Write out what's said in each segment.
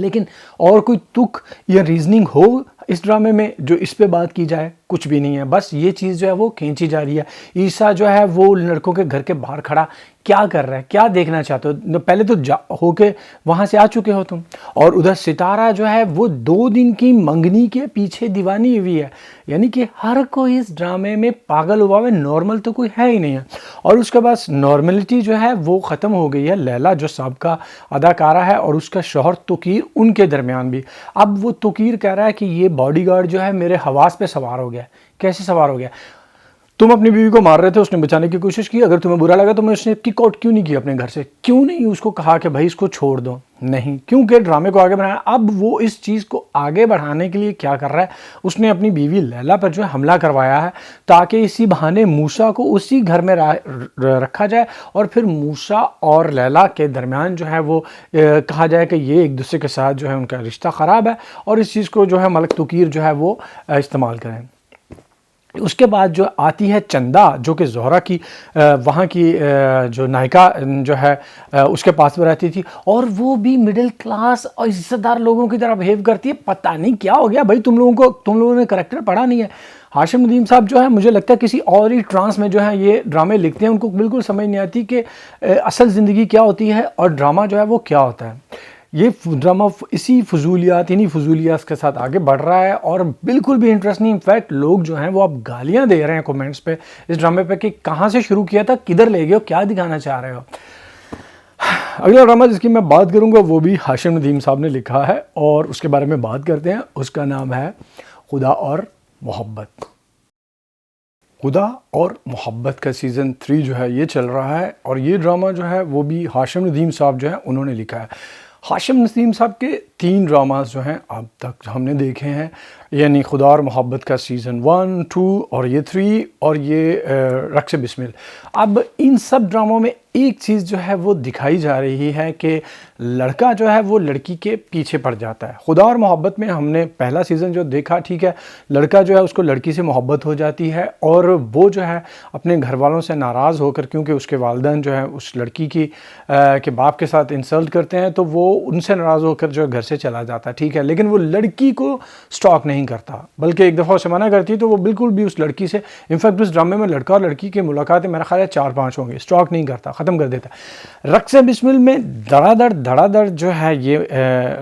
لیکن اور کوئی تک یا ریزننگ ہو اس ڈرامے میں جو اس پہ بات کی جائے؟ کچھ بھی نہیں ہے، بس یہ چیز جو ہے وہ کھینچی جا رہی ہے۔ عیسیٰ جو ہے وہ لڑکوں کے گھر کے باہر کھڑا کیا کر رہا ہے، کیا دیکھنا چاہتے ہو؟ پہلے تو ہو کے وہاں سے آ چکے ہو تم، اور ادھر ستارہ جو ہے وہ 2 دن کی منگنی کے پیچھے دیوانی ہوئی ہے۔ یعنی کہ ہر کوئی اس ڈرامے میں پاگل ہوا ہے، نارمل تو کوئی ہے ہی نہیں ہے۔ اور اس کے بعد نارملٹی جو ہے وہ ختم ہو گئی ہے۔ لیلا جو سابقہ اداکارہ ہے اور اس کا شوہر توقیر، ان کے درمیان بھی اب وہ توقیر کہہ رہا ہے کہ یہ باڈی گارڈ جو ہے میرے حواس پہ سوار ہو گیا۔ کیسے سوار ہو گیا؟ تم اپنی بیوی کو مار رہے تھے، اس نے بچانے کی کوشش کی، اگر تمہیں برا لگا تو میں اس نے کک آؤٹ کیوں نہیں کیا اپنے گھر سے؟ کیوں نہیں اس کو کہا کہ بھائی اس کو چھوڑ دو؟ نہیں، کیونکہ ڈرامے کو آگے بڑھانا۔ اب وہ اس چیز کو آگے بڑھانے کے لیے کیا کر رہا ہے، اس نے اپنی بیوی لیلا پر جو ہے حملہ کروایا ہے تاکہ اسی بہانے موسیٰ کو اسی گھر میں رکھا جائے، اور پھر موسیٰ اور لیلا کے درمیان جو ہے وہ کہا جائے کہ یہ ایک دوسرے کے ساتھ جو ہے ان کا رشتہ خراب ہے، اور اس چیز کو جو ہے ملک توقیر جو ہے وہ استعمال کریں۔ اس کے بعد جو آتی ہے چندہ، جو کہ زہرہ کی وہاں کی جو نائکا جو ہے اس کے پاس میں رہتی تھی، اور وہ بھی مڈل کلاس اور عزت دار لوگوں کی طرح بہیو کرتی ہے۔ پتہ نہیں کیا ہو گیا بھائی، تم لوگوں نے کریکٹر پڑھا نہیں ہے۔ ہاشم ندیم صاحب جو ہے مجھے لگتا ہے کسی اور ہی ٹرانس میں جو ہے یہ ڈرامے لکھتے ہیں، ان کو بالکل سمجھ نہیں آتی کہ اصل زندگی کیا ہوتی ہے اور ڈرامہ جو ہے وہ کیا ہوتا ہے۔ یہ ڈرامہ اسی فضولیات کے ساتھ آگے بڑھ رہا ہے اور بالکل بھی انٹرسٹ نہیں۔ انفیکٹ لوگ جو ہیں وہ اب گالیاں دے رہے ہیں کومنٹس پہ اس ڈرامے پہ کہ کہاں سے شروع کیا تھا، کدھر لے گئے ہو، کیا دکھانا چاہ رہے ہو۔ اگلا ڈرامہ جس کی میں بات کروں گا وہ بھی ہاشم ندیم صاحب نے لکھا ہے، اور اس کے بارے میں بات کرتے ہیں۔ اس کا نام ہے خدا اور محبت۔ خدا اور محبت کا سیزن 3 جو ہے یہ چل رہا ہے، اور یہ ڈرامہ جو ہے وہ بھی ہاشم ندیم صاحب جو ہے انہوں نے لکھا ہے۔ ہاشم ندیم صاحب کے 3 ڈراماز جو ہیں اب تک ہم نے دیکھے ہیں، یعنی خدا اور محبت کا سیزن 1، 2 اور یہ 3، اور یہ رقص بسمل۔ اب ان سب ڈراموں میں ایک چیز جو ہے وہ دکھائی جا رہی ہے کہ لڑکا جو ہے وہ لڑکی کے پیچھے پڑ جاتا ہے۔ خدا اور محبت میں ہم نے پہلا سیزن جو دیکھا، ٹھیک ہے، لڑکا جو ہے اس کو لڑکی سے محبت ہو جاتی ہے، اور وہ جو ہے اپنے گھر والوں سے ناراض ہو کر، کیونکہ اس کے والدین جو ہے اس لڑکی کی کے باپ کے ساتھ انسلٹ کرتے ہیں، تو وہ ان سے ناراض ہو کر جو ہے گھر سے چلا جاتا ہے، ٹھیک ہے، لیکن وہ لڑکی کو سٹاک نہیں کرتا، بلکہ ایک دفعہ اسے منع کرتی تو وہ بالکل بھی اس لڑکی سے، انفیکٹ اس ڈرامے میں لڑکا اور لڑکی کی ملاقاتیں میرا خیال ہے 4-5 ہوں گے، سٹاک نہیں کرتا، ختم کر دیتا ہے۔ رقص بسمل میں دھڑا دھڑ جو ہے یہ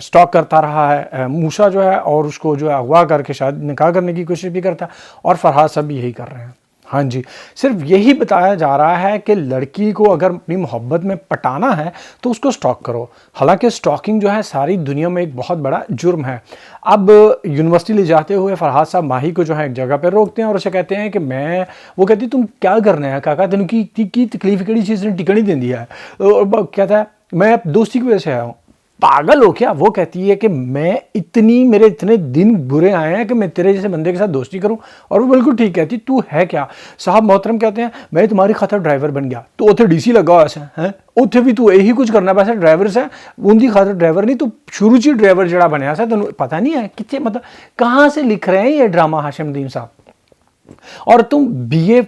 سٹاک کرتا رہا ہے، موسیٰ جو ہے اور اس کو جو ہے اغوا کر کے شاید نکاح کرنے کی کوشش بھی کرتا ہے، اور فرحاد سب یہی کر رہے ہیں۔ ہاں جی، صرف یہی بتایا جا رہا ہے کہ لڑکی کو اگر اپنی محبت میں پٹانا ہے تو اس کو سٹاک کرو، حالانکہ سٹاکنگ جو ہے ساری دنیا میں ایک بہت بڑا جرم ہے۔ اب یونیورسٹی لے جاتے ہوئے فرحاد صاحب ماہی کو جو ہے ایک جگہ پہ روکتے ہیں اور اسے کہتے ہیں کہ وہ کہتی تم کیا کرنا ہے کاکا، تین کی تکلیف کیڑی چیز نے ٹکڑی دین دی ہے، اور کہتا ہے میں دوستی کی وجہ سے آیا ہوں۔ پاگل ہو کیا؟ وہ کہتی ہے کہ میرے اتنے دن برے آئے ہیں کہ میں تیرے جیسے بندے کے ساتھ دوستی کروں، اور وہ بالکل ٹھیک کہتی، تو ہے کیا؟ صاحب محترم کہتے ہیں میں تمہاری خاطر ڈرائیور بن گیا، تو اتنے ڈی سی لگا ہوا ایسا ہے، اتنے بھی تو یہی کچھ کرنا پیسے ڈرائیور سے، ان کی خاطر ڈرائیور نہیں، تو شروع چی ڈرائیور جڑا بنیا سا، تو پتہ نہیں ہے کتنے، مطلب کہاں سے لکھ رہے ہیں یہ ڈرامہ ہاشم ندیم صاحب؟ اور تم بی اے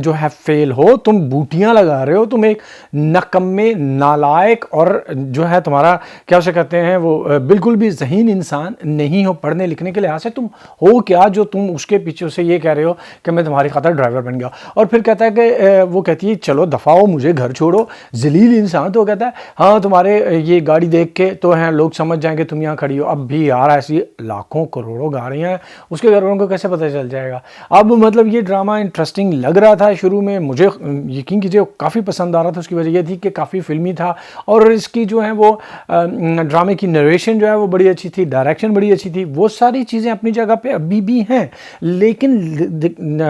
جو ہے فیل ہو، تم بوٹیاں لگا رہے ہو، تم ایک نکمے نالائق اور جو ہے تمہارا کیا اسے کہتے ہیں وہ بالکل بھی ذہین انسان نہیں ہو پڑھنے لکھنے کے لحاظ سے، تم ہو کیا جو تم اس کے پیچھے سے یہ کہہ رہے ہو کہ میں تمہاری خاطر ڈرائیور بن گیا؟ اور پھر کہتا ہے کہ وہ کہتی ہے چلو دفعہ ہو، مجھے گھر چھوڑو، ذلیل انسان۔ تو وہ کہتا ہے ہاں تمہارے یہ گاڑی دیکھ کے تو ہیں لوگ سمجھ جائیں کہ تم یہاں کھڑی ہو۔ اب بھی یار ایسی لاکھوں کروڑوں گاڑیاں ہیں، اس کے گھر والوں کو کیسے پتہ چل جائے گا؟ اب مطلب یہ ڈرامہ انٹرسٹنگ لگ رہا تھا شروع میں، مجھے یقین کیجئے کافی پسند آ رہا تھا۔ اس کی وجہ یہ تھی کہ کافی فلمی تھا، اور اس کی جو ہے وہ ڈرامے کی نریشن جو ہے وہ بڑی اچھی تھی، ڈائریکشن بڑی اچھی تھی، وہ ساری چیزیں اپنی جگہ پہ ابھی بھی ہیں، لیکن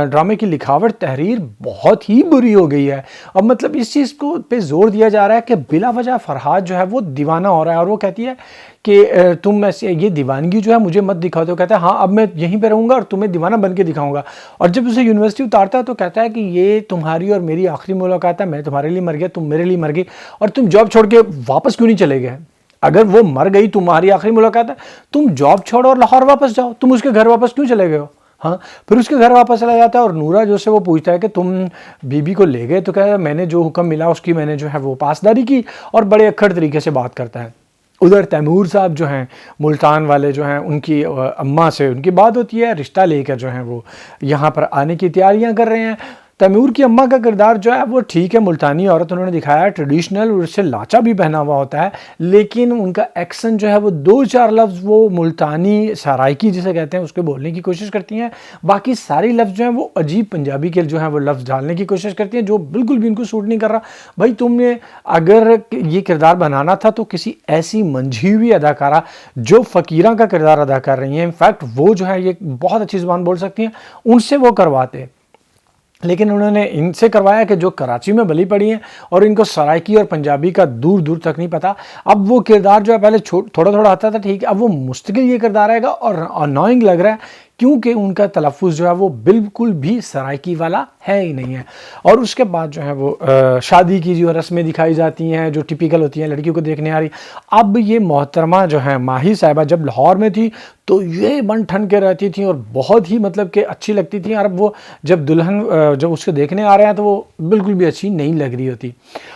ڈرامے کی لکھاوٹ تحریر بہت ہی بری ہو گئی ہے۔ اب مطلب اس چیز کو پہ زور دیا جا رہا ہے کہ بلا وجہ فرحاد جو ہے وہ دیوانہ ہو رہا ہے، اور وہ کہتی ہے کہ تم ایسے یہ دیوانگی جو ہے مجھے مت دکھاؤ۔ تو کہتا ہے ہاں اب میں یہیں پہ رہوں گا اور تمہیں دیوانہ بن کے دکھاؤں گا۔ اور جب اسے یونیورسٹی اتارتا ہے تو کہتا ہے کہ یہ تمہاری اور میری آخری ملاقات ہے، میں تمہارے لیے مر گیا، تم میرے لیے مر گئی، اور تم جاب چھوڑ کے واپس کیوں نہیں چلے گئے؟ اگر وہ مر گئی، تمہاری آخری ملاقات ہے، تم جاب چھوڑو اور لاہور واپس جاؤ، تم اس کے گھر واپس کیوں چلے گئے ہو؟ ہاں، پھر اس کے گھر واپس چلا جاتا ہے، اور نورا جو سے وہ پوچھتا ہے کہ تم بی بی کو لے گئے؟ تو کہتا ہے میں نے جو حکم ملا اس کی میں نے جو ہے وہ پاسداری کی، اور بڑے اکھڑ طریقے سے بات کرتا ہے۔ ادھر تیمور صاحب جو ہیں ملتان والے جو ہیں، ان کی اماں سے ان کی بات ہوتی ہے، رشتہ لے کر جو ہیں وہ یہاں پر آنے کی تیاریاں کر رہے ہیں۔ تیمور کی اماں کا کردار جو ہے وہ ٹھیک ہے، ملتانی عورت انہوں نے دکھایا ہے، ٹریڈیشنل، اور اس سے لاچا بھی پہنا ہوا ہوتا ہے، لیکن ان کا ایکسن جو ہے وہ 2-4 لفظ وہ ملتانی سرائکی جسے کہتے ہیں اس کے بولنے کی کوشش کرتی ہیں، باقی ساری لفظ جو ہیں وہ عجیب پنجابی کے جو ہیں وہ لفظ ڈالنے کی کوشش کرتی ہیں، جو بالکل بھی ان کو سوٹ نہیں کر رہا۔ بھائی تم نے اگر یہ کردار بنانا تھا تو کسی ایسی منجھی ہوئی اداکارہ جو فقیراں کا کردار ادا کر رہی ہیں، انفیکٹ وہ جو ہے یہ بہت اچھی زبان بول سکتی ہیں، ان سے وہ کرواتے، لیکن انہوں نے ان سے کروایا کہ جو کراچی میں بلی پڑی ہیں اور ان کو سرائکی اور پنجابی کا دور دور تک نہیں پتا۔ اب وہ کردار جو ہے پہلے تھوڑا تھوڑا آتا تھا ٹھیک ہے، اب وہ مستقل یہ کردار آئے گا اور انوائنگ لگ رہا ہے کیونکہ ان کا تلفظ جو ہے وہ بالکل بھی سرائکی والا ہے ہی نہیں ہے۔ اور اس کے بعد جو ہے وہ شادی کی جو رسمیں دکھائی جاتی ہیں جو ٹپیکل ہوتی ہیں لڑکیوں کو دیکھنے آ رہی۔ اب یہ محترمہ جو ہے ماہی صاحبہ جب لاہور میں تھی تو یہ بن ٹھن کے رہتی تھیں اور بہت ہی مطلب کہ اچھی لگتی تھیں، اور اب وہ جب دلہن جب اس کو دیکھنے آ رہے ہیں تو وہ بالکل بھی اچھی نہیں لگ رہی ہوتی۔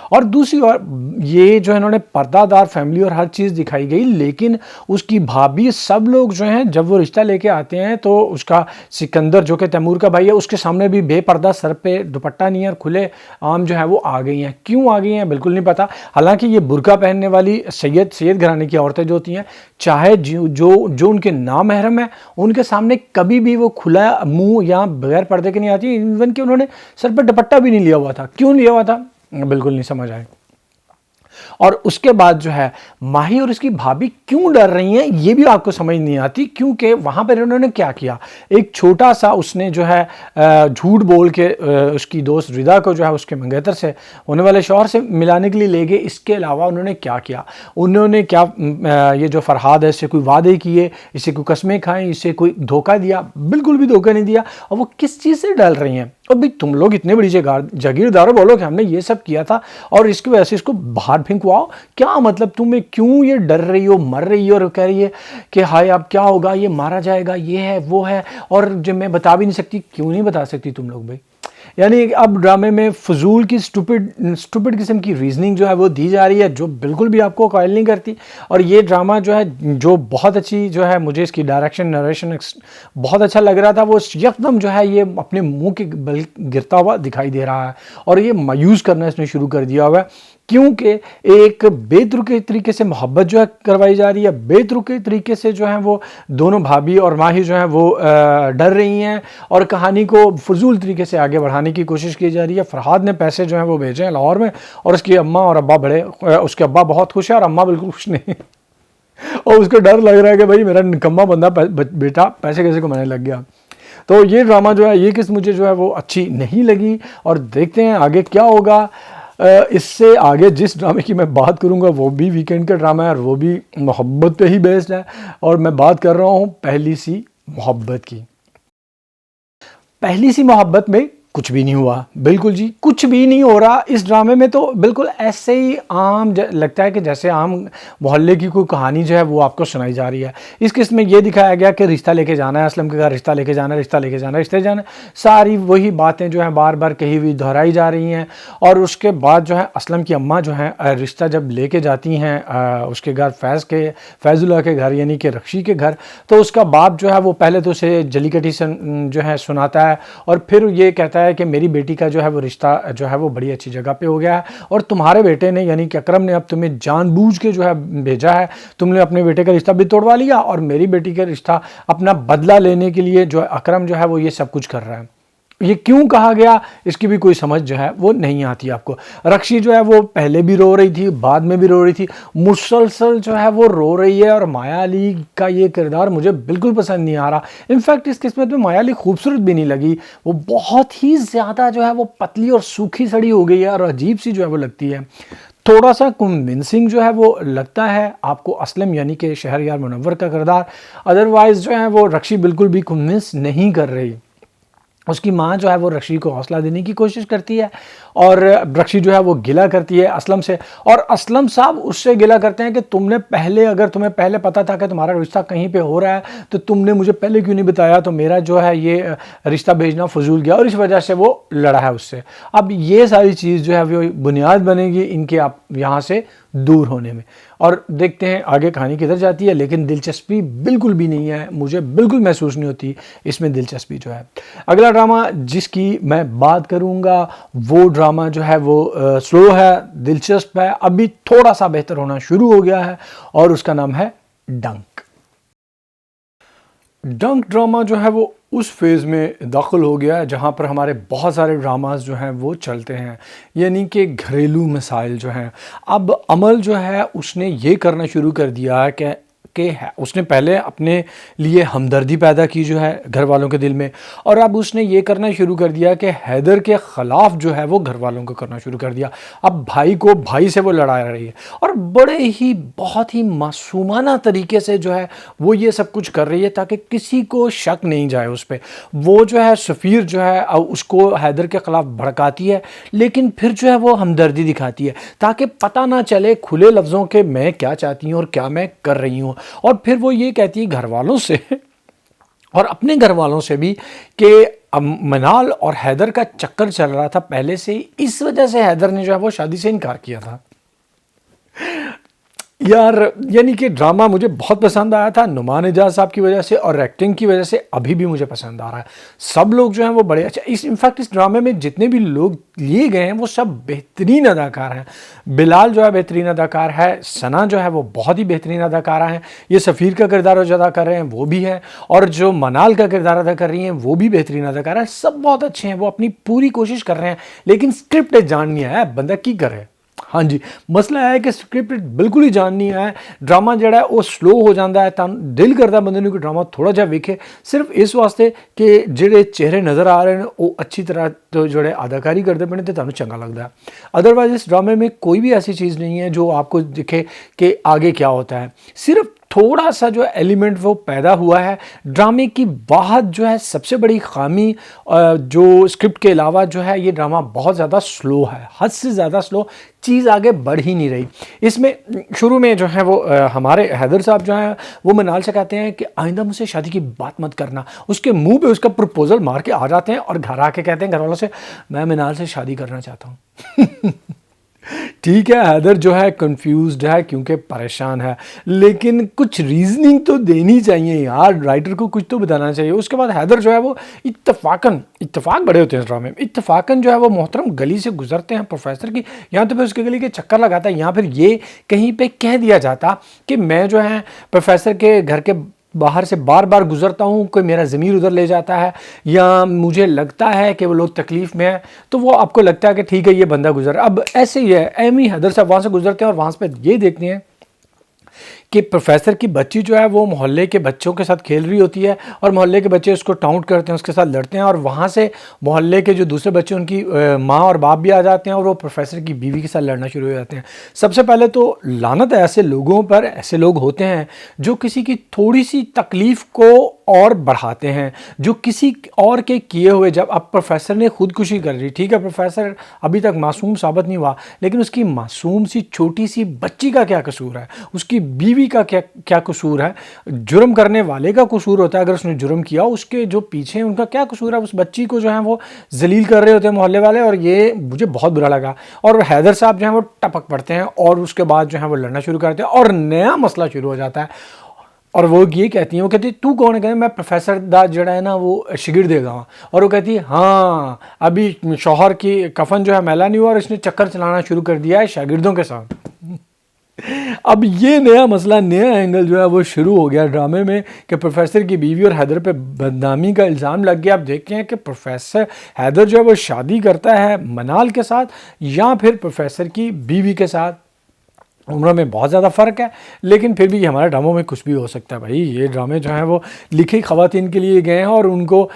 اور دوسری اور یہ جو انہوں نے پردہ دار فیملی اور ہر چیز دکھائی گئی، لیکن اس کی بھابھی سب لوگ جو ہیں جب وہ رشتہ لے کے آتے ہیں تو اس کا سکندر جو کہ تیمور کا بھائی ہے اس کے سامنے بھی بے پردہ سر پہ دوپٹہ نہیں ہے اور کھلے عام جو ہے وہ آ گئی ہیں۔ کیوں آ گئی ہیں بالکل نہیں پتا، حالانکہ یہ برقع پہننے والی سید گھرانے کی عورتیں جو ہوتی ہیں، چاہے جو ان کے نامحرم ہیں ان کے سامنے کبھی بھی وہ کھلا منہ یا بغیر پردے کے نہیں آتی، ایون کہ انہوں نے سر پہ دوپٹہ بھی نہیں لیا ہوا تھا۔ کیوں لیا ہوا تھا بالکل نہیں سمجھ آئے۔ اور اس کے بعد جو ہے ماہی اور اس کی بھابھی کیوں ڈر رہی ہیں یہ بھی آپ کو سمجھ نہیں آتی، کیونکہ وہاں پر انہوں نے کیا کیا، ایک چھوٹا سا اس نے جو ہے جھوٹ بول کے اس کی دوست رضا کو جو ہے اس کے منگیتر سے ہونے والے شوہر سے ملانے کے لیے لے گئے۔ اس کے علاوہ انہوں نے کیا کیا، انہوں نے کیا یہ جو فرحاد ہے اس سے کوئی وعدے کیے، اس سے کوئی قسمیں کھائیں، اس سے کوئی دھوکہ دیا، بالکل بھی دھوکہ نہیں دیا۔ اور وہ کس چیز سے ڈال رہی ہیں، اور بھی تم لوگ اتنے بڑی جاگیرداروں بولو کہ ہم نے یہ سب کیا تھا اور اس کی وجہ سے اس کو باہر پھینکواؤ، کیا مطلب تمہیں کیوں یہ ڈر رہی ہو، مر رہی ہو اور کہہ رہی ہے کہ ہائے اب کیا ہوگا، یہ مارا جائے گا، یہ ہے وہ ہے، اور جب میں بتا بھی نہیں سکتی۔ کیوں نہیں بتا سکتی تم لوگ بھائی؟ یعنی اب ڈرامے میں فضول کی سٹوپڈ قسم کی ریزننگ جو ہے وہ دی جا رہی ہے جو بالکل بھی آپ کو قائل نہیں کرتی۔ اور یہ ڈرامہ جو ہے جو بہت اچھی جو ہے مجھے اس کی ڈائریکشن نریشن بہت اچھا لگ رہا تھا، وہ یکدم جو ہے یہ اپنے منہ کے بل گرتا ہوا دکھائی دے رہا ہے اور یہ مایوس کرنا اس نے شروع کر دیا ہوا ہے، کیونکہ ایک بے ترقی طریقے سے محبت جو ہے کروائی جا رہی ہے، بے ترقی طریقے سے جو ہیں وہ دونوں بھابھی اور ماہی جو ہیں وہ ڈر رہی ہیں اور کہانی کو فضول طریقے سے آگے بڑھانے کی کوشش کی جا رہی ہے۔ فرحاد نے پیسے جو ہیں وہ بھیجے ہیں لاہور میں اور اس کی اماں اور ابا اس کے ابا بہت خوش ہے اور اماں بالکل خوش نہیں اور اس کو ڈر لگ رہا ہے کہ بھائی میرا نکما بندہ بیٹا پیسے کیسے کمانے لگ گیا۔ تو یہ ڈرامہ جو ہے یہ قسم مجھے جو ہے وہ اچھی نہیں لگی، اور دیکھتے ہیں آگے کیا ہوگا۔ اس سے آگے جس ڈرامے کی میں بات کروں گا وہ بھی ویکینڈ کا ڈرامہ ہے اور وہ بھی محبت پہ ہی بیسڈ ہے، اور میں بات کر رہا ہوں پہلی سی محبت کی۔ پہلی سی محبت میں کچھ بھی نہیں ہوا، بالکل جی کچھ بھی نہیں ہو رہا اس ڈرامے میں، تو بالکل ایسے ہی عام لگتا ہے کہ جیسے عام محلے کی کوئی کہانی جو ہے وہ آپ کو سنائی جا رہی ہے۔ اس قسم میں یہ دکھایا گیا کہ رشتہ لے کے جانا ہے اسلم کے گھر، رشتہ لے کے جانا ہے، رشتہ لے کے جانا ہے، رشتہ جانا ہے، ساری وہی باتیں جو ہیں بار بار کہی ہوئی دہرائی جا رہی ہیں۔ اور اس کے بعد جو ہے اسلم کی اماں جو ہیں رشتہ جب لے کے جاتی ہیں اس کے گھر فیض اللہ کے گھر یعنی کہ رخشی کے گھر، تو اس کا باپ جو ہے وہ پہلے تو اسے جلی کٹی جو ہے سناتا ہے اور پھر یہ کہتا ہے کہ میری بیٹی کا جو ہے وہ رشتہ جو ہے وہ بڑی اچھی جگہ پہ ہو گیا ہے اور تمہارے بیٹے نے یعنی کہ اکرم نے اب تمہیں جان بوجھ کے جو ہے بھیجا ہے، تم نے اپنے بیٹے کا رشتہ بھی توڑوا لیا اور میری بیٹی کا رشتہ اپنا بدلہ لینے کے لیے جو ہے اکرم جو ہے وہ یہ سب کچھ کر رہا ہے۔ یہ کیوں کہا گیا اس کی بھی کوئی سمجھ جو ہے وہ نہیں آتی آپ کو۔ رخشی جو ہے وہ پہلے بھی رو رہی تھی، بعد میں بھی رو رہی تھی، مسلسل جو ہے وہ رو رہی ہے، اور مایا علی کا یہ کردار مجھے بالکل پسند نہیں آ رہا۔ انفیکٹ اس قسمت میں مایا علی خوبصورت بھی نہیں لگی، وہ بہت ہی زیادہ جو ہے وہ پتلی اور سوکھی سڑی ہو گئی ہے اور عجیب سی جو ہے وہ لگتی ہے۔ تھوڑا سا کنونسنگ جو ہے وہ لگتا ہے آپ کو اسلم یعنی کہ شہریار منور کا کردار، ادروائز جو ہے وہ رخشی بالکل بھی کنونس نہیں کر رہی۔ اس کی ماں جو ہے وہ رخشی کو حوصلہ دینے کی کوشش کرتی ہے اور رخشی جو ہے وہ گلہ کرتی ہے اسلم سے، اور اسلم صاحب اس سے گلہ کرتے ہیں کہ تم نے پہلے اگر تمہیں پہلے پتا تھا کہ تمہارا رشتہ کہیں پہ ہو رہا ہے تو تم نے مجھے پہلے کیوں نہیں بتایا، تو میرا جو ہے یہ رشتہ بھیجنا فضول گیا، اور اس وجہ سے وہ لڑا ہے اس سے۔ اب یہ ساری چیز جو ہے وہ بنیاد بنے گی ان کے آپ یہاں سے دور ہونے میں، اور دیکھتے ہیں آگے کہانی کدھر جاتی ہے، لیکن دلچسپی بالکل بھی نہیں ہے، مجھے بالکل محسوس نہیں ہوتی اس میں دلچسپی جو ہے۔ اگلا ڈرامہ جس کی میں بات کروں گا وہ ڈرامہ جو ہے وہ سلو ہے، دلچسپ ہے، ابھی تھوڑا سا بہتر ہونا شروع ہو گیا ہے، اور اس کا نام ہے ڈنک۔ ڈنک ڈرامہ جو ہے وہ اس فیز میں داخل ہو گیا ہے جہاں پر ہمارے بہت سارے ڈراماز جو ہیں وہ چلتے ہیں، یعنی کہ گھریلو مسائل جو ہیں۔ اب عمل جو ہے اس نے یہ کرنا شروع کر دیا ہے کہ اس نے پہلے اپنے لیے ہمدردی پیدا کی جو ہے گھر والوں کے دل میں، اور اب اس نے یہ کرنا شروع کر دیا کہ حیدر کے خلاف جو ہے وہ گھر والوں کو کرنا شروع کر دیا۔ اب بھائی کو بھائی سے وہ لڑا رہی ہے، اور بڑے ہی بہت ہی معصومانہ طریقے سے جو ہے وہ یہ سب کچھ کر رہی ہے تاکہ کسی کو شک نہیں جائے اس پہ۔ وہ جو ہے سفیر جو ہے اس کو حیدر کے خلاف بھڑکاتی ہے، لیکن پھر جو ہے وہ ہمدردی دکھاتی ہے تاکہ پتہ نہ چلے کھلے لفظوں کے میں کیا چاہتی ہوں اور کیا میں کر رہی ہوں۔ اور پھر وہ یہ کہتی ہے گھر والوں سے اور اپنے گھر والوں سے بھی کہ منال اور حیدر کا چکر چل رہا تھا پہلے سے ہی، اس وجہ سے حیدر نے جو ہے وہ شادی سے انکار کیا تھا۔ یار یعنی کہ ڈرامہ مجھے بہت پسند آیا تھا نعمان اعجاز صاحب کی وجہ سے اور ایکٹنگ کی وجہ سے، ابھی بھی مجھے پسند آ رہا ہے۔ سب لوگ جو ہیں وہ بڑے اچھا، انفیکٹ اس ڈرامے میں جتنے بھی لوگ لیے گئے ہیں وہ سب بہترین اداکار ہیں۔ بلال جو ہے بہترین اداکار ہے، ثنا جو ہے وہ بہت ہی بہترین اداکارہ ہیں، یہ سفیر کا کردار جو ادا کر رہے ہیں وہ بھی ہے، اور جو منال کا کردار ادا کر رہی ہیں وہ بھی بہترین اداکار ہیں۔ سب بہت اچھے ہیں، وہ اپنی پوری کوشش کر رہے ہیں، لیکن اسکرپٹ جاننی ہے بندہ کی کرے۔ ہاں جی، مسئلہ ہے کہ اسکرپٹ بالکل ہی جان نہیں ہے، ڈرامہ جڑا ہے وہ سلو ہو جاتا ہے، دل کرتا بندے نے کہ ڈرامہ تھوڑا جہا ویکھے، صرف اس واسطے کہ جڑے چہرے نظر آ رہے ہیں وہ اچھی طرح تو جڑے اداکاری کرتے پڑے تو تمہیں چنگا لگتا ہے۔ ادروائز اس ڈرامے میں کوئی بھی ایسی چیز نہیں ہے جو آپ کو دکھے کہ آگے کیا ہوتا ہے، صرف تھوڑا سا جو ایلیمنٹ وہ پیدا ہوا ہے۔ ڈرامے کی واحد جو ہے سب سے بڑی خامی جو اسکرپٹ کے علاوہ جو ہے یہ ڈرامہ بہت زیادہ سلو ہے، حد سے زیادہ سلو، چیز آگے بڑھ ہی نہیں رہی۔ اس میں شروع میں جو ہے وہ ہمارے حیدر صاحب جو ہیں وہ منال سے کہتے ہیں کہ آئندہ مجھ سے شادی کی بات مت کرنا، اس کے منہ پہ اس کا پروپوزل مار کے آ جاتے ہیں اور گھر آ کے کہتے ہیں گھر والوں سے میں منال سے شادی کرنا چاہتا ہوں۔ ٹھیک ہے، حیدر جو ہے کنفیوزڈ ہے کیونکہ پریشان ہے، لیکن کچھ ریزننگ تو دینی چاہیے یار، رائٹر کو کچھ تو بتانا چاہیے۔ اس کے بعد حیدر جو ہے وہ اتفاق بڑے ہوتے ہیں اس ڈرامے میں، اتفاقاً جو ہے وہ محترم گلی سے گزرتے ہیں پروفیسر کی، یہاں تو پھر اس کے گلی کے چکر لگاتا ہے، یہاں پھر یہ کہیں پہ کہہ دیا جاتا کہ میں جو ہے پروفیسر کے گھر کے باہر سے بار بار گزرتا ہوں، کوئی میرا ضمیر ادھر لے جاتا ہے، یا مجھے لگتا ہے کہ وہ لوگ تکلیف میں ہیں، تو وہ آپ کو لگتا ہے کہ ٹھیک ہے یہ بندہ گزر۔ اب ایسے ہی ہے، ایم ہی حیدر صاحب وہاں سے گزرتے ہیں اور وہاں پہ یہ دیکھتے ہیں کہ پروفیسر کی بچی جو ہے وہ محلے کے بچوں کے ساتھ کھیل رہی ہوتی ہے، اور محلے کے بچے اس کو ٹاؤنٹ کرتے ہیں، اس کے ساتھ لڑتے ہیں، اور وہاں سے محلے کے جو دوسرے بچے ان کی ماں اور باپ بھی آ جاتے ہیں اور وہ پروفیسر کی بیوی کے ساتھ لڑنا شروع ہو جاتے ہیں۔ سب سے پہلے تو لعنت ہے ایسے لوگوں پر، ایسے لوگ ہوتے ہیں جو کسی کی تھوڑی سی تکلیف کو اور بڑھاتے ہیں، جو کسی اور کے کیے ہوئے، جب اب پروفیسر نے خودکشی کر لی، ٹھیک ہے پروفیسر ابھی تک معصوم ثابت نہیں ہوا، لیکن اس کی معصوم سی چھوٹی سی بچی کا کیا قصور ہے، اس کی بیوی کا کیا قصور ہے؟ جرم کرنے والے کا قصور ہوتا ہے اگر اس نے جرم کیا، اس کے جو پیچھے ان کا کیا قصور ہے؟ اس بچی کو جو ہے وہ ذلیل کر رہے ہوتے ہیں محلے والے، اور یہ مجھے بہت برا لگا۔ اور حیدر صاحب جو ہیں وہ ٹپک پڑتے ہیں اور اس کے بعد جو ہے وہ لڑنا شروع کرتے ہیں اور نیا مسئلہ شروع ہو جاتا ہے۔ اور وہ یہ کہتی ہیں، وہ کہتی ہے تو کون ہے؟ کہتے ہیں میں پروفیسر دا جڑا ہے نا وہ شاگرد دے گا، اور وہ کہتی ہے ہاں ابھی شوہر کی کفن جو ہے میلا نہیں ہوا اور اس نے چکر چلانا شروع کر دیا ہے شاگردوں کے ساتھ۔ اب یہ نیا مسئلہ، نیا اینگل جو ہے وہ شروع ہو گیا ڈرامے میں کہ پروفیسر کی بیوی اور حیدر پہ بدنامی کا الزام لگ گیا۔ اب دیکھتے ہیں کہ پروفیسر حیدر جو ہے وہ شادی کرتا ہے منال کے ساتھ یا پھر پروفیسر کی بیوی کے ساتھ۔ عمروں میں بہت زیادہ فرق ہے، لیکن پھر بھی ہمارے ڈراموں میں کچھ بھی ہو سکتا ہے بھائی۔ یہ ڈرامے جو ہیں وہ لکھے خواتین کے لیے گئے ہیں اور ان کو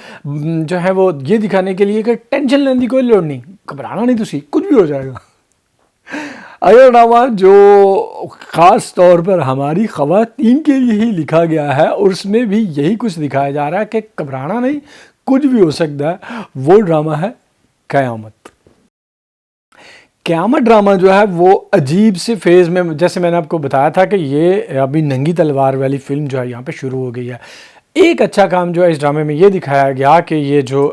جو ہے وہ یہ دکھانے کے لیے کہ ٹینشن لینے کی کوئی لوڑ نہیں، گھبرانا نہیں، تسی کچھ بھی ہو جائے گا۔ اگر ڈرامہ جو خاص طور پر ہماری خواتین کے لیے ہی لکھا گیا ہے اور اس میں بھی یہی کچھ دکھایا جا رہا ہے کہ گھبرانا نہیں، کچھ بھی ہو سکتا ہے، وہ ڈرامہ ہے قیامت۔ قیامت ڈرامہ جو ہے وہ عجیب سے فیز میں، جیسے میں نے آپ کو بتایا تھا کہ یہ ابھی ننگی تلوار والی فلم جو ہے یہاں پہ شروع ہو گئی ہے۔ ایک اچھا کام جو ہے اس ڈرامے میں یہ دکھایا گیا کہ یہ جو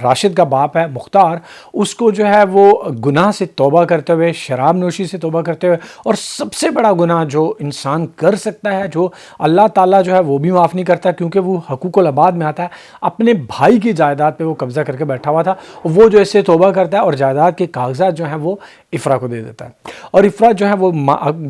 راشد کا باپ ہے مختار، اس کو جو ہے وہ گناہ سے توبہ کرتے ہوئے، شراب نوشی سے توبہ کرتے ہوئے، اور سب سے بڑا گناہ جو انسان کر سکتا ہے، جو اللہ تعالیٰ جو ہے وہ بھی معاف نہیں کرتا کیونکہ وہ حقوق العباد میں آتا ہے، اپنے بھائی کی جائیداد پہ وہ قبضہ کر کے بیٹھا ہوا تھا، وہ جو اس سے توبہ کرتا ہے اور جائیداد کے کاغذات جو ہیں وہ افرا کو دے دیتا ہے، اور افرا جو ہے وہ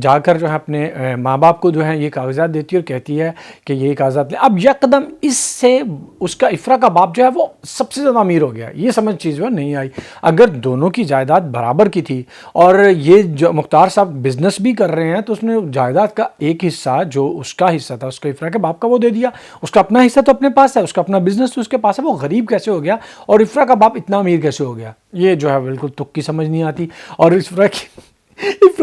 جا کر جو ہے اپنے ماں باپ کو جو ہے یہ کاغذات دیتی ہے اور کہتی ہے کہ یہ کاغذات لیں۔ اب یکدم اس سے اس کا افرا کا باپ جو ہے وہ سب سے زیادہ امیر ہو گیا۔ یہ سمجھ چیز جو نہیں آئی، اگر دونوں کی جائیداد برابر کی تھی اور یہ جو مختار صاحب بزنس بھی کر رہے ہیں تو اس نے جائیداد کا ایک حصہ جو اس کا حصہ تھا، اس کا افرا کے باپ کا، وہ دے دیا۔ اس کا اپنا حصہ تو اپنے پاس ہے، اس کا اپنا بزنس تو اس کے پاس ہے، وہ غریب کیسے ہو گیا اور افرا کا باپ اتنا امیر کیسے ہو گیا؟ یہ جو ہے بالکل تک کی سمجھ نہیں آتی۔ اور افرا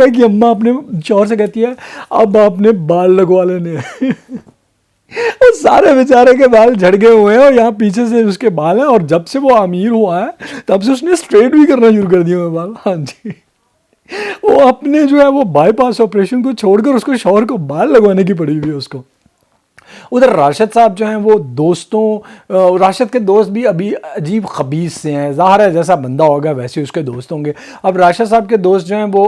کی اماں اپنے شوہر سے کہتی ہے اب آپ نے بال لگوا لینے اور سارے بیچارے کے بال جھڑ گئے ہوئے ہیں اور یہاں پیچھے سے اس کے بال ہیں، اور جب سے وہ امیر ہوا ہے تب سے اس نے اسٹریٹ بھی کرنا شروع کر دیے ہوئے بال۔ ہاں جی، وہ اپنے جو ہے وہ بائی پاس آپریشن کو چھوڑ کر اس کو شوہر کو بال لگوانے کی پڑی ہوئی ہے اس کو۔ ادھر راشد صاحب جو ہیں وہ دوستوں، راشد کے دوست بھی ابھی عجیب خبیث سے ہیں، ظاہر ہے جیسا بندہ ہوگا ویسے اس کے دوست ہوں گے۔ اب راشد صاحب کے دوست جو ہیں وہ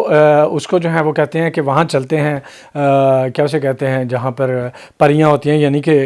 اس کو جو ہے وہ کہتے ہیں کہ وہاں چلتے ہیں، کیا اسے کہتے ہیں جہاں پر پریاں ہوتی ہیں، یعنی کہ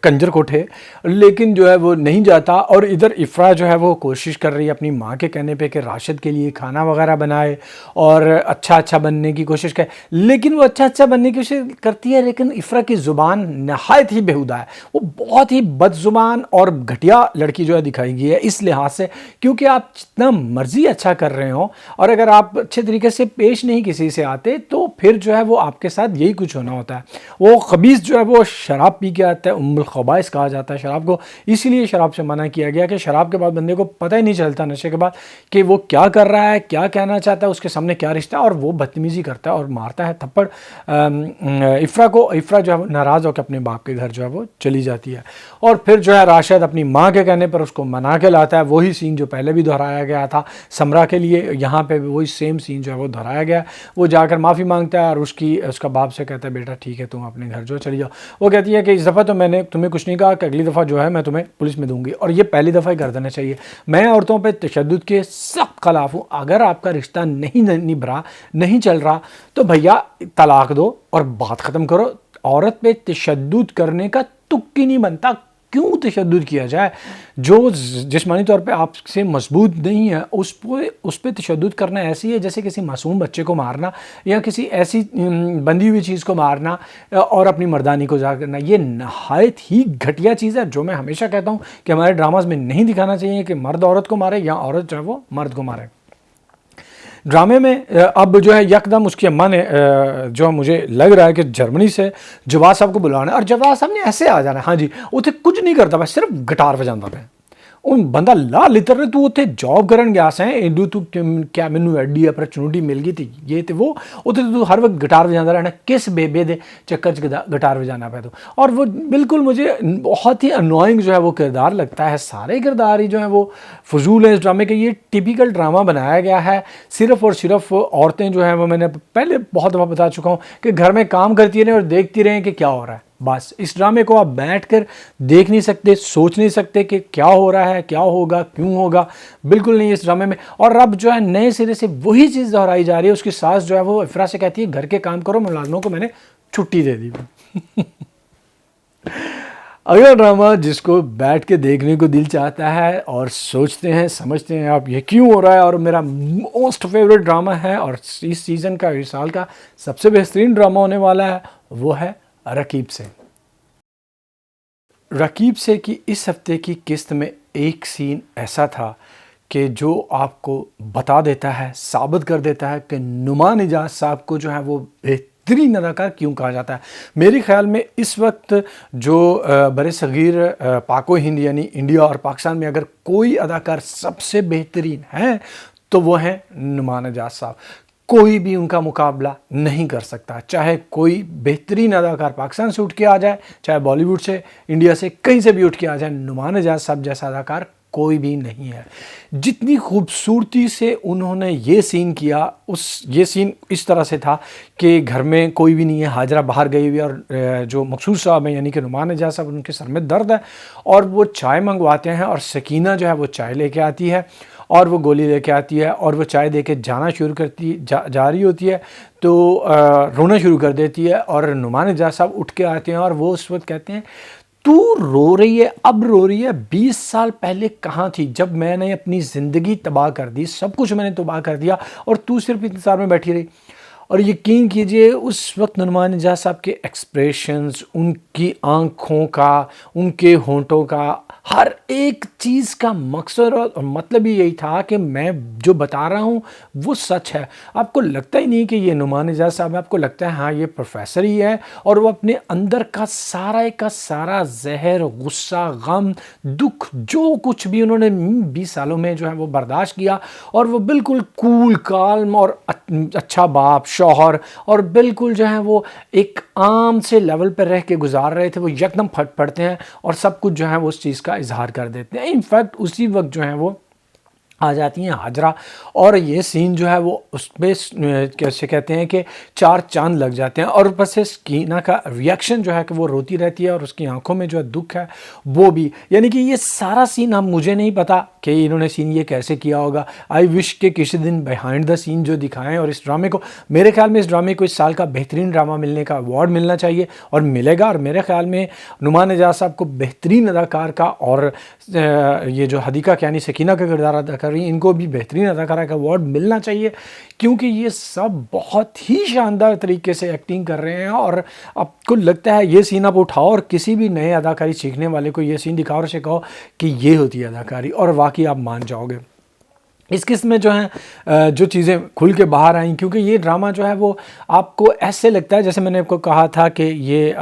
کنجر کوٹھے، لیکن جو ہے وہ نہیں جاتا۔ اور ادھر افرا جو ہے وہ کوشش کر رہی ہے اپنی ماں کے کہنے پہ کہ راشد کے لیے کھانا وغیرہ بنائے اور اچھا بننے کی کوشش کرے، لیکن وہ اچھا بننے کی کوشش کرتی ہے، لیکن افرا کی زبان نہایت ہی بےہودہ ہے، وہ بہت ہی بد زبان اور گھٹیا لڑکی جو ہے دکھائی گئی ہے اس لحاظ سے، کیونکہ آپ جتنا مرضی اچھا کر رہے ہوں اور اگر آپ اچھے طریقے سے پیش نہیں کسی سے آتے تو پھر جو ہے وہ آپ کے ساتھ یہی کچھ ہونا ہوتا ہے۔ وہ خبیث جو ہے وہ شراب پی کے آتا ہے، ام الخبائث کہا جاتا ہے شراب کو، اسی لیے شراب سے منع کیا گیا کہ شراب کے بعد بندے کو پتہ ہی نہیں چلتا نشے کے بعد کہ وہ کیا کر رہا ہے، کیا کہنا چاہتا ہے، اس کے سامنے کیا رشتہ ہے، اور وہ بدتمیزی کرتا ہے اور مارتا ہے تھپڑ افرا کو۔ افرا جو ہے وہ ناراض ہو کے اپنے باپ کے گھر جو ہے وہ چلی جاتی ہے، اور پھر جو ہے راشد اپنی ماں کے کہنے پر اس کو منا کے لاتا ہے، وہی سین جو پہلے بھی دہرایا گیا تھا سمرا کے لیے، یہاں پہ بھی وہی سیم سین جو ہے وہ دہرایا گیا۔ وہ جا کر معافی مانگتا ہے اور اس کا باپ سے کہتا ہے بیٹا ٹھیک ہے تم اپنے گھر جو چلی جاؤ۔ وہ کہتی ہے کہ اس دفعہ تو میں نے تمہیں کچھ نہیں کہا کہ اگلی دفعہ جو ہے میں تمہیں پولیس میں دوں گی، اور یہ پہلی دفعہ ہی کر دینا چاہیے۔ میں عورتوں پہ تشدد کے سخت خلاف ہوں، اگر آپ کا رشتہ نہیں نبھا، نہیں چل رہا تو بھیا طلاق دو اور بات ختم کرو۔ عورت پہ تشدد کرنے کا تک ہی نہیں بنتا، کیوں تشدد کیا جائے؟ جو جسمانی طور پہ آپ سے مضبوط نہیں ہے اس پہ تشدد کرنا ایسی ہے جیسے کسی معصوم بچے کو مارنا یا کسی ایسی بندھی ہوئی چیز کو مارنا اور اپنی مردانی کو ظاہر کرنا۔ یہ نہایت ہی گھٹیا چیز ہے، جو میں ہمیشہ کہتا ہوں کہ ہمارے ڈراماز میں نہیں دکھانا چاہیے کہ مرد عورت کو مارے یا عورت جو ہے وہ مرد کو مارے۔ ڈرامے میں اب جو ہے یکدم اس کی اماں نے جو مجھے لگ رہا ہے کہ جرمنی سے جواد صاحب کو بلانا ہے، اور جواد صاحب نے ایسے آ جانا ہے، ہاں جی اتنے کچھ نہیں کرتا بس صرف گٹار بجاتا پہ ان بندہ لا لتر نے تو اتنے جاب کرن گیا سیں ایڈو تو کیا مینو ایڈی اپرچونٹی مل گئی تھی یہ تھے وہ اتنے تو ہر وقت گٹار بجاتا رہنا، کس بے دے چکر گٹار بجانا پہ تو۔ اور وہ بالکل مجھے بہت ہی انوائنگ جو ہے وہ کردار لگتا ہے، سارے کردار ہی جو ہیں وہ فضول ہیں اس ڈرامے کے۔ یہ ٹیپیکل ڈرامہ بنایا گیا ہے صرف اور صرف عورتیں جو ہیں وہ، میں نے پہلے بہت دفعہ بتا چکا ہوں کہ گھر میں کام کرتی رہیں اور دیکھتی رہیں کہ کیا ہو رہا ہے، بس اس ڈرامے کو آپ بیٹھ کر دیکھ نہیں سکتے، سوچ نہیں سکتے کہ کیا ہو رہا ہے، کیا ہوگا، کیوں ہوگا، بالکل نہیں اس ڈرامے میں۔ اور اب جو ہے نئے سرے سے وہی چیز دہرائی جا رہی ہے، اس کی ساس جو ہے وہ افرا سے کہتی ہے گھر کے کام کرو، ملازموں کو میں نے چھٹی دے دی۔ اگلا ڈرامہ جس کو بیٹھ کے دیکھنے کو دل چاہتا ہے اور سوچتے ہیں سمجھتے ہیں آپ یہ کیوں ہو رہا ہے، اور میرا موسٹ فیوریٹ ڈرامہ ہے اور اس سیزن کا، اس سال کا سب سے بہترین ڈرامہ ہونے والا ہے، وہ ہے رقیب سے۔ رقیب سے کی اس ہفتے کی قسط میں ایک سین ایسا تھا کہ جو آپ کو بتا دیتا ہے، ثابت کر دیتا ہے کہ نعمان اجاز صاحب کو جو ہے وہ بہترین اداکار کیوں کہا جاتا ہے۔ میرے خیال میں اس وقت جو بر صغیر پاک و ہند یعنی انڈیا اور پاکستان میں اگر کوئی اداکار سب سے بہترین ہے تو وہ ہیں نعمان اجاز صاحب، کوئی بھی ان کا مقابلہ نہیں کر سکتا، چاہے کوئی بہترین اداکار پاکستان سے اٹھ کے آ جائے، چاہے بالی ووڈ سے، انڈیا سے، کہیں سے بھی اٹھ کے آ جائے، نعمان اجاز صاحب جیسا اداکار کوئی بھی نہیں ہے۔ جتنی خوبصورتی سے انہوں نے یہ سین کیا، یہ سین اس طرح سے تھا کہ گھر میں کوئی بھی نہیں ہے، حاجرہ باہر گئی ہوئی اور جو مقصود صاحب ہیں یعنی کہ نعمان نجار صاحب، ان کے سر میں درد ہے اور وہ چائے منگواتے ہیں اور سکینہ جو ہے وہ چائے لے کے آتی ہے اور وہ گولی لے کے آتی ہے اور وہ چائے دے کے جانا شروع کرتی جا رہی ہوتی ہے تو رونا شروع کر دیتی ہے اور نعمان نجار صاحب اٹھ کے آتے ہیں اور وہ اس وقت کہتے ہیں تو رو رہی ہے، اب رو رہی ہے، 20 سال پہلے کہاں تھی جب میں نے اپنی زندگی تباہ کر دی، سب کچھ میں نے تباہ کر دیا اور تو صرف انتظار میں بیٹھی رہی۔ اور یقین کیجئے اس وقت نعمان نجار صاحب کے ایکسپریشنز، ان کی آنکھوں کا، ان کے ہونٹوں کا، ہر ایک چیز کا مقصد اور مطلب ہی یہی تھا کہ میں جو بتا رہا ہوں وہ سچ ہے۔ آپ کو لگتا ہی نہیں کہ یہ نعمان نجار صاحب ہے، آپ کو لگتا ہے ہاں یہ پروفیسر ہی ہے، اور وہ اپنے اندر کا سارا زہر، غصہ، غم، دکھ، جو کچھ بھی انہوں نے 20 سالوں میں جو ہے وہ برداشت کیا، اور وہ بالکل کول، کالم اور اچھا باپ، شوہر، اور بالکل جو ہے وہ ایک عام سے لیول پر رہ کے گزار رہے تھے، وہ یکدم پھٹ پڑتے ہیں اور سب کچھ جو ہے وہ اس چیز کا اظہار کر دیتے ہیں۔ انفیکٹ اسی وقت جو ہے وہ آ جاتی ہیں حاجرہ، اور یہ سین جو ہے وہ اس پہ کیسے کہتے ہیں کہ 4 چاند لگ جاتے ہیں، اور اوپر سے سکینہ کا ریاکشن جو ہے کہ وہ روتی رہتی ہے اور اس کی آنکھوں میں جو ہے دکھ ہے وہ بھی، یعنی کہ یہ سارا سین مجھے نہیں پتا کہ انہوں نے سین یہ کیسے کیا ہوگا۔ آئی وش کہ کسی دن بیہائنڈ دا سین جو دکھائیں، اور اس ڈرامے کو، میرے خیال میں اس ڈرامے کو اس سال کا بہترین ڈرامہ ملنے کا ایوارڈ ملنا چاہیے اور ملے گا، اور میرے خیال میں نعمان نجار صاحب کو بہترین اداکار کا، اور یہ جو حدیقہ کیانی سکینہ کا کردار ادا کر رہی ہیں ان کو بھی بہترین اداکارہ کا ایوارڈ ملنا چاہیے، کیونکہ یہ سب بہت ہی شاندار طریقے سے ایکٹنگ کر رہے ہیں۔ اور آپ کو لگتا ہے یہ سین آپ اٹھاؤ اور کسی بھی نئے اداکاری سیکھنے والے کو یہ سین دکھاؤ اور اسے کہو کہ یہ ہوتی ہے اداکاری، اور واقعی آپ مان جاؤ گے۔ اس قسم میں جو ہیں جو چیزیں کھل کے باہر آئیں، کیونکہ یہ ڈرامہ جو ہے وہ آپ کو ایسے لگتا ہے جیسے میں نے آپ کو کہا تھا کہ یہ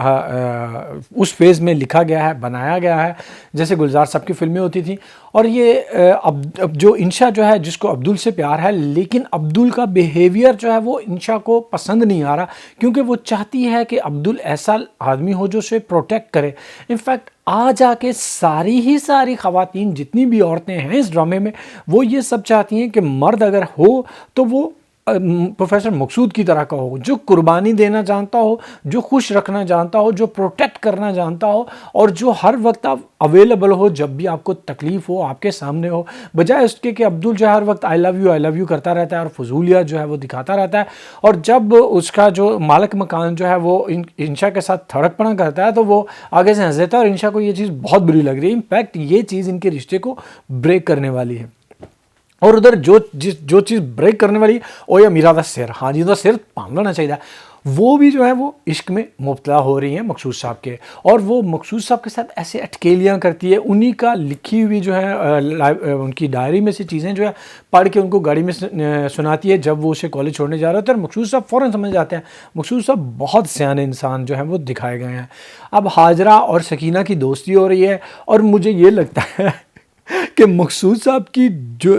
اس فیز میں لکھا گیا ہے، بنایا گیا ہے جیسے گلزار صاحب کی فلمیں ہوتی تھیں، اور یہ اب جو انشا جو ہے جس کو عبدل سے پیار ہے، لیکن عبدل کا بیہیویئر جو ہے وہ انشا کو پسند نہیں آ رہا، کیونکہ وہ چاہتی ہے کہ عبدل ایسا آدمی ہو جو اسے پروٹیکٹ کرے۔ انفیکٹ آ کے ساری خواتین جتنی بھی عورتیں ہیں اس ڈرامے میں، وہ یہ سب چاہتی ہیں کہ مرد اگر ہو تو وہ پروفیسر مقصود کی طرح کا ہو، جو قربانی دینا جانتا ہو، جو خوش رکھنا جانتا ہو، جو پروٹیکٹ کرنا جانتا ہو، اور جو ہر وقت اویلیبل ہو جب بھی آپ کو تکلیف ہو، آپ کے سامنے ہو، بجائے اس کے کہ عبدل جو ہے ہر وقت آئی لو یو کرتا رہتا ہے اور فضولیات جو ہے وہ دکھاتا رہتا ہے، اور جب اس کا جو مالک مکان جو ہے وہ انشا کے ساتھ تھڑک پڑا کرتا ہے تو وہ آگے سے ہنس دیتا ہے، اور انشا کو یہ چیز بہت بری لگ رہی ہے۔ انفیکٹ یہ چیز ان کے رشتے کو بریک کرنے والی ہے، اور ادھر جو چیز بریک کرنے والی وہ یہ میرا دا سر، ہاں جی دا سر پام لینا چاہیے، وہ بھی جو ہے وہ عشق میں مبتلا ہو رہی ہیں مقصود صاحب کے، اور وہ مقصود صاحب کے ساتھ ایسے اٹکیلیاں کرتی ہے، انہی کا لکھی ہوئی جو ہے ان کی ڈائری میں سے چیزیں جو ہے پڑھ کے ان کو گاڑی میں سناتی ہے جب وہ اسے کالج چھوڑنے جا رہا ہوتا ہے، اور مقصود صاحب فوراً سمجھ جاتے ہیں۔ مقصود صاحب بہت سیانے انسان جو ہیں وہ دکھائے گئے ہیں۔ اب حاجرہ اور سکینہ کی دوستی ہو رہی ہے، اور مجھے یہ لگتا ہے کہ مقصود صاحب کی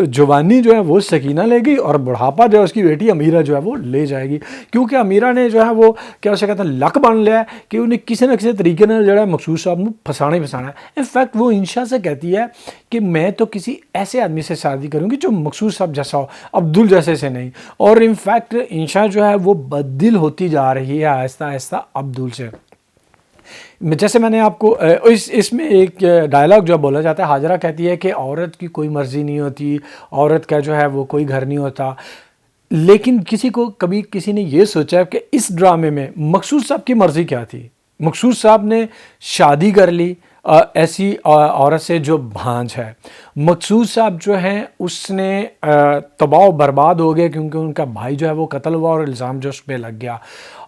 جوانی جو ہے وہ سکینہ لے گئی، اور بڑھاپا جو ہے اس کی بیٹی امیرہ جو ہے وہ لے جائے گی، کیونکہ امیرہ نے جو ہے وہ کیا اسے کہتا ہے لک بن لیا ہے کہ انہیں کسی نہ کسی طریقے نے جو ہے مقصود صاحب نے پھنسانا ہے۔ انفیکٹ وہ انشا سے کہتی ہے کہ میں تو کسی ایسے آدمی سے شادی کروں گی جو مقصود صاحب جیسا ہو، عبدل جیسے سے نہیں، اور انفیکٹ انشا جو ہے وہ بددل ہوتی جا رہی ہے آہستہ آہستہ عبدل سے۔ جیسے میں نے آپ کو اس میں ایک ڈائلاگ جو بولا جاتا ہے، حاجرہ کہتی ہے کہ عورت کی کوئی مرضی نہیں ہوتی، عورت کا جو ہے وہ کوئی گھر نہیں ہوتا، لیکن کبھی کسی نے یہ سوچا کہ اس ڈرامے میں مقصود صاحب کی مرضی کیا تھی؟ مقصود صاحب نے شادی کر لی ایسی عورت سے جو بھانج ہے، مقصود صاحب جو ہیں اس نے تباہ و برباد ہو گئے کیونکہ ان کا بھائی جو ہے وہ قتل ہوا اور الزام جو اس پہ لگ گیا،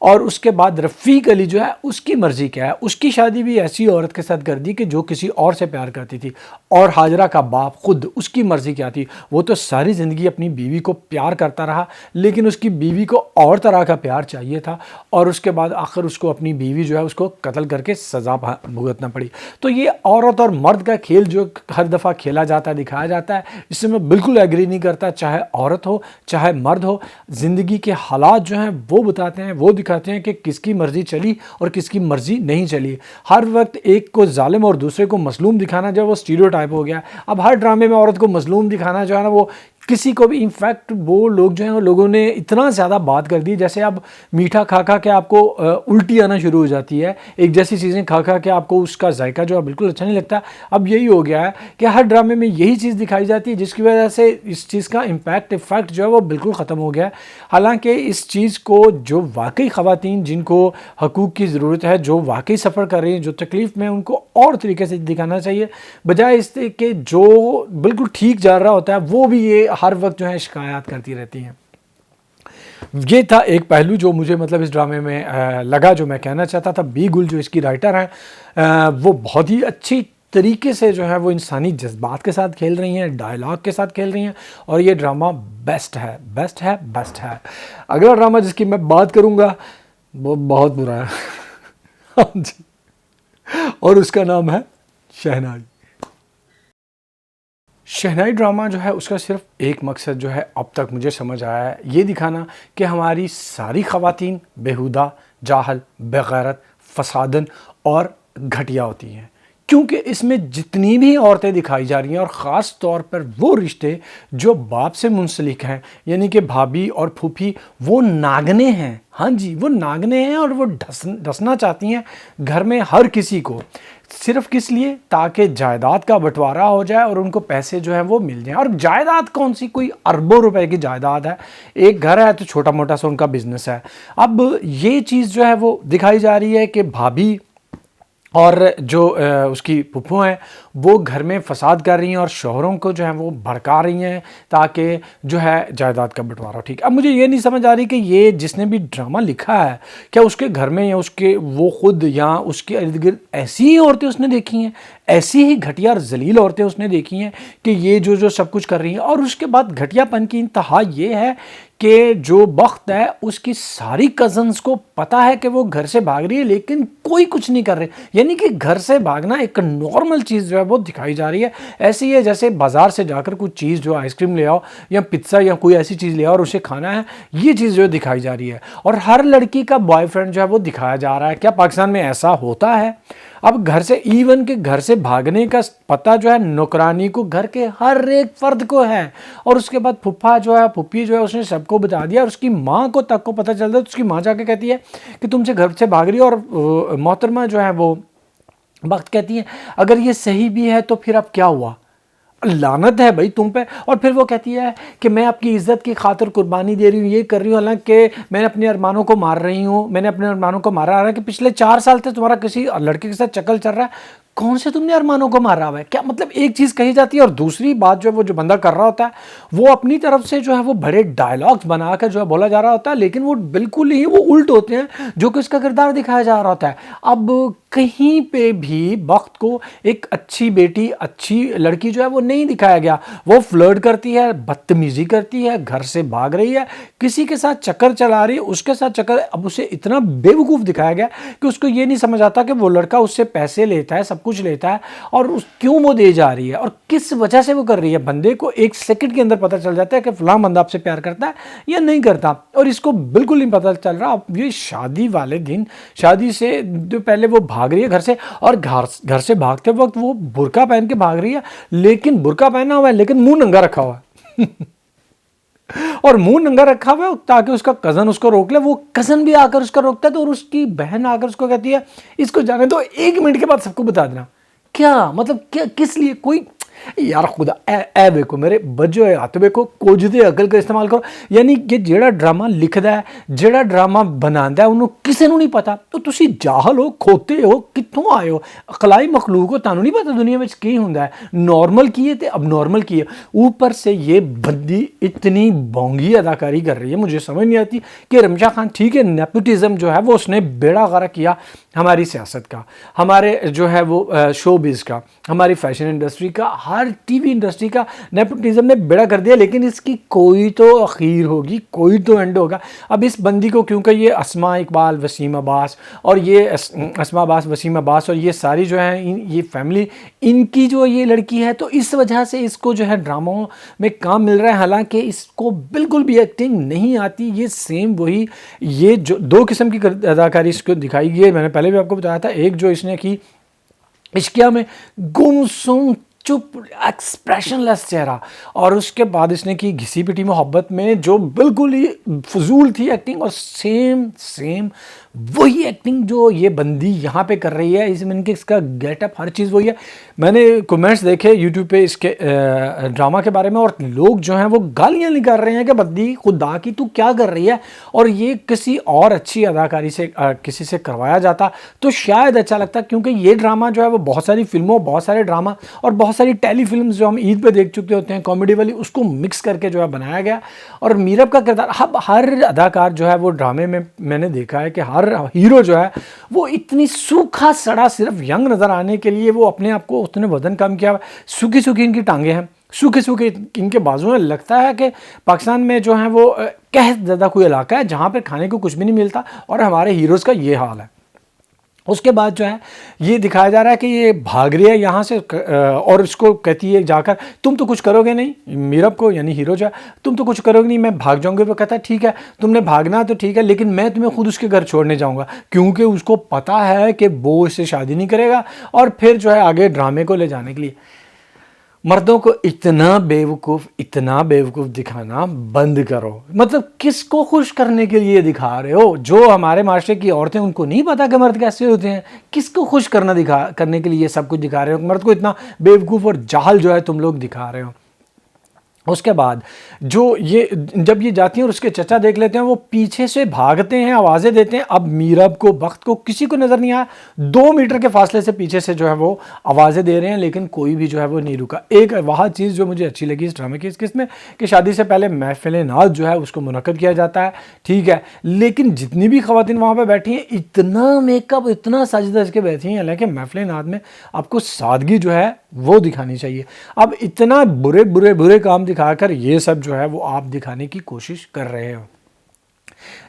اور اس کے بعد رفیق علی جو ہے اس کی مرضی کیا ہے، اس کی شادی بھی ایسی عورت کے ساتھ کر دی کہ جو کسی اور سے پیار کرتی تھی، اور حاجرہ کا باپ خود اس کی مرضی کیا تھی، وہ تو ساری زندگی اپنی بیوی کو پیار کرتا رہا، لیکن اس کی بیوی کو اور طرح کا پیار چاہیے تھا، اور اس کے بعد آخر اس کو اپنی بیوی جو ہے اس کو قتل کر کے سزا بھگتنا پڑی۔ تو یہ عورت اور مرد کا کھیل جو ہر دفعہ کھیلا جاتا ہے دکھایا جاتا ہے، اس سے میں بالکل ایگری نہیں کرتا. چاہے عورت ہو چاہے مرد ہو، زندگی کے حالات جو ہیں وہ بتاتے ہیں، وہ دکھاتے ہیں کہ کس کی مرضی چلی اور کس کی مرضی نہیں چلی. ہر وقت ایک کو ظالم اور دوسرے کو مظلوم دکھانا جو ہے وہ اسٹیریوٹائپ ہو گیا. اب ہر ڈرامے میں عورت کو مظلوم دکھانا جو ہے نا وہ کسی کو بھی، انفیکٹ وہ لوگ جو ہیں وہ لوگوں نے اتنا زیادہ بات کر دی، جیسے اب میٹھا کھا کھا کے آپ کو الٹی آنا شروع ہو جاتی ہے، ایک جیسی چیزیں کھا کھا کے آپ کو اس کا ذائقہ جو ہے بالکل اچھا نہیں لگتا. اب یہی ہو گیا ہے کہ ہر ڈرامے میں یہی چیز دکھائی جاتی ہے، جس کی وجہ سے اس چیز کا افیکٹ جو ہے وہ بالکل ختم ہو گیا ہے. حالانکہ اس چیز کو جو واقعی خواتین جن کو حقوق کی ضرورت ہے، جو واقعی سفر کر رہی ہیں، جو تکلیف میں، ان کو اور طریقے سے دکھانا چاہیے، بجائے اس کہ جو بالکل ٹھیک جا رہا ہوتا ہے وہ بھی یہ ہر وقت جو ہے شکایات کرتی رہتی ہیں. یہ تھا ایک پہلو جو مجھے مطلب اس ڈرامے میں لگا، جو میں کہنا چاہتا تھا. بی گل جو اس کی رائٹر ہیں وہ بہت ہی اچھی طریقے سے جو ہے وہ انسانی جذبات کے ساتھ کھیل رہی ہیں، ڈائلاگ کے ساتھ کھیل رہی ہیں، اور یہ ڈرامہ بیسٹ ہے بیسٹ ہے بیسٹ ہے. اگلا ڈرامہ جس کی میں بات کروں گا وہ بہت برا ہے جی، اور اس کا نام ہے شہنائی. شہنائی ڈرامہ جو ہے اس کا صرف ایک مقصد جو ہے اب تک مجھے سمجھ آیا ہے، یہ دکھانا کہ ہماری ساری خواتین بیہودہ، جاہل، بغیرت، فسادن اور گھٹیا ہوتی ہیں. کیونکہ اس میں جتنی بھی عورتیں دکھائی جا رہی ہیں، اور خاص طور پر وہ رشتے جو باپ سے منسلک ہیں، یعنی کہ بھابھی اور پھوپھی، وہ ناگنے ہیں. ہاں جی، وہ ناگنے ہیں اور وہ ڈسنا چاہتی ہیں گھر میں ہر کسی کو، صرف کس لیے؟ تاکہ جائیداد کا بٹوارہ ہو جائے اور ان کو پیسے جو ہیں وہ مل جائیں. اور جائیداد کون سی؟ کوئی اربوں روپے کی جائیداد ہے. ایک گھر ہے تو چھوٹا موٹا سا ان کا بزنس ہے. اب یہ چیز جو ہے وہ دکھائی جا رہی ہے کہ بھابھی اور جو اس کی پھپھو ہیں وہ گھر میں فساد کر رہی ہیں اور شوہروں کو جو ہے وہ بھڑکا رہی ہیں تاکہ جو ہے جائیداد کا بٹوارہ. ٹھیک، اب مجھے یہ نہیں سمجھ آ رہی کہ یہ جس نے بھی ڈرامہ لکھا ہے، کیا اس کے گھر میں یا اس کے وہ خود یا اس کے ارد گرد ایسی ہی عورتیں اس نے دیکھی ہیں، ایسی ہی گھٹیا اور ذلیل عورتیں اس نے دیکھی ہیں کہ یہ جو سب کچھ کر رہی ہیں. اور اس کے بعد گھٹیا پن کی انتہا یہ ہے کہ جو بخت ہے اس کی ساری کزنز کو پتا ہے کہ وہ گھر سے بھاگ رہی ہے، لیکن کوئی کچھ نہیں کر رہے. یعنی کہ گھر سے بھاگنا ایک نارمل چیز جو ہے وہ دکھائی جا رہی ہے. ایسی ہے جیسے بازار سے جا کر کوئی چیز جو آئس کریم لے آؤ یا پزا یا کوئی ایسی چیز لے آؤ اور اسے کھانا ہے، یہ چیز جو دکھائی جا رہی ہے. اور ہر لڑکی کا بوائے فرینڈ جو ہے وہ دکھایا جا رہا ہے. کیا پاکستان میں ایسا ہوتا ہے؟ اب گھر سے، ایون کہ گھر سے بھاگنے کا پتہ جو ہے نوکرانی کو، گھر کے ہر ایک فرد کو ہے. اور اس کے بعد پھپھا جو ہے، پھپھی جو ہے، اس نے سب کو بتا دیا. اور اس کی ماں کو تک کو پتہ چلتا ہے تو اس کی ماں جا کے کہتی ہے کہ تم سے گھر سے بھاگ رہی ہے. اور محترمہ جو ہے وہ بخت کہتی ہے اگر یہ صحیح بھی ہے تو پھر اب کیا ہوا؟ لعنت ہے بھائی تم پہ. اور پھر وہ کہتی ہے کہ میں آپ کی عزت کی خاطر قربانی دے رہی ہوں، یہ کر رہی ہوں، حالانکہ میں نے اپنے ارمانوں کو مار رہی ہوں، میں نے اپنے ارمانوں کو مارا. رہا ہے کہ پچھلے 4 سال سے تمہارا کسی لڑکے کے ساتھ چکر چل رہا ہے. کون سے تم نے ارمانوں کو مارا ہوا ہے؟ کیا مطلب ایک چیز کہی جاتی ہے اور دوسری بات جو ہے وہ جو بندہ کر رہا ہوتا ہے وہ اپنی طرف سے جو ہے وہ بڑے ڈائلاگز بنا کر جو ہے بولا جا رہا ہوتا ہے، لیکن وہ بالکل ہی وہ الٹ ہوتے ہیں جو کہ اس کا کردار دکھایا جا رہا ہوتا ہے. اب کہیں پہ بھی بخت کو ایک اچھی بیٹی، اچھی لڑکی جو ہے وہ نہیں دکھایا گیا. وہ فلرٹ کرتی ہے، بدتمیزی کرتی ہے، گھر سے بھاگ رہی ہے، کسی کے ساتھ چکر چلا رہی ہے، اس کے ساتھ چکر. اب اسے اتنا بے وقوف دکھایا گیا کہ اس کو یہ نہیں سمجھ آتا کہ وہ لڑکا اس سے پیسے لیتا ہے، سب کچھ لیتا ہے، اور کیوں وہ دے جا رہی ہے اور کس وجہ سے وہ کر رہی ہے. بندے کو ایک سیکنڈ کے اندر پتہ چل جاتا ہے کہ فلاں بندہ آپ سے پیار کرتا ہے یا نہیں کرتا، اور اس کو بالکل نہیں پتہ چل رہا. اب یہ شادی والے دن، شادی سے جو پہلے وہ بھاگ رہی ہے گھر سے، اور گھر سے بھاگتے وقت وہ برقع پہن کے بھاگ رہی ہے، لیکن برقع پہنا ہوا ہے لیکن منہ ننگا رکھا ہوا ہے اور منہ ننگا رکھا ہوا ہے تاکہ اس کا کزن اس کو روک لے. وہ کزن بھی آ کر اس کا روکتا ہے تو، اور اس کی بہن آ کر اس کو کہتی ہے اس کو جانے دو، 1 منٹ کے بعد سب کو بتا دینا. کیا مطلب؟ کیا کس لیے؟ کوئی یار خدا اے ویکو میرے بجو ہاتھ ویکو کچھ دے عقل کا استعمال کرو. یعنی کہ جیڑا ڈرامہ لکھدا ہے، جیڑا ڈرامہ بناندا ہے، انہوں کسے نوں نہیں پتا. تو تسی جاہل ہو، کھوتے ہو، کتھوں آئے ہو، اقلائی مخلوق ہو، تانوں نہیں پتا دنیا وچ کی ہوندا ہے، نارمل کی ہے تے اب نارمل کی ہے. اوپر سے یہ بندی اتنی بونگی اداکاری کر رہی ہے، مجھے سمجھ نہیں آتی کہ رمشا خان ٹھیک ہے نیپوٹزم جو ہے وہ اس نے بیڑا غرق کیا ہماری سیاست کا، ہمارے جو ہے وہ شو بز کا، ہماری فیشن انڈسٹری کا، ہر ٹی وی انڈسٹری کا نیپوٹزم نے بیڑا کر دیا، لیکن اس کی کوئی تو اخیر ہوگی، کوئی تو اینڈ ہوگا۔ اب اس بندی کو کیونکہ یہ اسماء اقبال، وسیم عباس اور یہ اسماء عباس، وسیم عباس اور یہ ساری جو ہیں یہ فیملی، ان کی جو یہ لڑکی ہے، تو اس وجہ سے اس کو جو ہے ڈراموں میں کام مل رہا ہے، حالانکہ اس کو بالکل بھی ایکٹنگ نہیں آتی۔ یہ سیم وہی، یہ جو دو قسم کی اداکاری اس کو دکھائی گئی ہے، میں نے پہلے بھی آپ کو بتایا تھا، ایک جو اس نے کی عشقیہ میں گمسم چپ ایکسپریشن لیس چہرہ، اور اس کے بعد اس نے کی گھسی پٹی محبت میں جو بالکل ہی فضول تھی ایکٹنگ، اور سیم وہی ایکٹنگ جو یہ بندی یہاں پہ کر رہی ہے، اس کا گیٹ اپ ہر چیز وہی ہے۔ میں نے کومنٹس دیکھے یوٹیوب پہ اس کے ڈرامہ کے بارے میں، اور لوگ جو ہیں وہ گالیاں نکال رہے ہیں کہ بندی خدا کی تو کیا کر رہی ہے، اور یہ کسی اور اچھی اداکاری سے کسی سے کروایا جاتا تو شاید اچھا لگتا، کیونکہ یہ ڈرامہ جو ہے وہ بہت ساری فلموں، بہت سارے ڈرامہ اور بہت ساری ٹیلی فلمز جو ہم عید پہ دیکھ چکے ہوتے ہیں کامیڈی والی، اس کو مکس کر کے جو ہے بنایا گیا۔ اور میرب کا کردار، اب ہر اداکار جو ہے وہ ڈرامے میں نے دیکھا ہے کہ ہر ہیرو جو ہے وہ اتنی سوکھا سڑا صرف ینگ نظر آنے کے لیے وہ اپنے آپ کو اتنے وزن کم کیا، سوکھی ان کی ٹانگیں ہیں، سوکھے ان کے بازو ہیں۔ لگتا ہے کہ پاکستان میں جو ہیں وہ قحط زدہ کوئی علاقہ ہے جہاں پہ کھانے کو کچھ بھی نہیں ملتا، اور ہمارے ہیروز کا یہ حال ہے۔ اس کے بعد جو ہے یہ دکھایا جا رہا ہے کہ یہ بھاگ رہی ہے یہاں سے، اور اس کو کہتی ہے جا کر تم تو کچھ کرو گے نہیں، میرب کو یعنی ہیرو جو ہے، تم تو کچھ کرو گے نہیں، میں بھاگ جاؤں گا۔ وہ کہتا ہے ٹھیک ہے تم نے بھاگنا تو ٹھیک ہے، لیکن میں تمہیں خود اس کے گھر چھوڑنے جاؤں گا، کیونکہ اس کو پتا ہے کہ وہ اس سے شادی نہیں کرے گا، اور پھر جو ہے آگے ڈرامے کو لے جانے کے لیے مردوں کو اتنا بیوقوف دکھانا بند کرو۔ مطلب کس کو خوش کرنے کے لیے دکھا رہے ہو؟ جو ہمارے معاشرے کی عورتیں، ان کو نہیں پتا کہ مرد کیسے ہوتے ہیں، کس کو خوش کرنے کے لیے یہ سب کچھ دکھا رہے ہو؟ مرد کو اتنا بیوقوف اور جاہل جو ہے تم لوگ دکھا رہے ہو۔ اس کے بعد جب یہ جاتی ہیں اور اس کے چچا دیکھ لیتے ہیں، وہ پیچھے سے بھاگتے ہیں، آوازیں دیتے ہیں۔ اب میرب کو، وقت کو کسی کو نظر نہیں آیا، 2 میٹر کے فاصلے سے پیچھے سے جو ہے وہ آوازیں دے رہے ہیں، لیکن کوئی بھی جو ہے وہ نہیں رکا۔ ایک وہاں چیز جو مجھے اچھی لگی اس ڈرامے کی اس قسم میں، کہ شادی سے پہلے محفل نعت جو ہے اس کو منعقد کیا جاتا ہے، ٹھیک ہے، لیکن جتنی بھی خواتین وہاں پہ بیٹھی ہیں اتنا میک اپ، اتنا سج دھج کے بیٹھی ہیں، حالانکہ محفل نعت میں آپ کو سادگی جو ہے وہ دکھانی چاہیے۔ اب اتنا برے کام دکھا کر یہ سب جو ہے وہ آپ دکھانے کی کوشش کر رہے ہو۔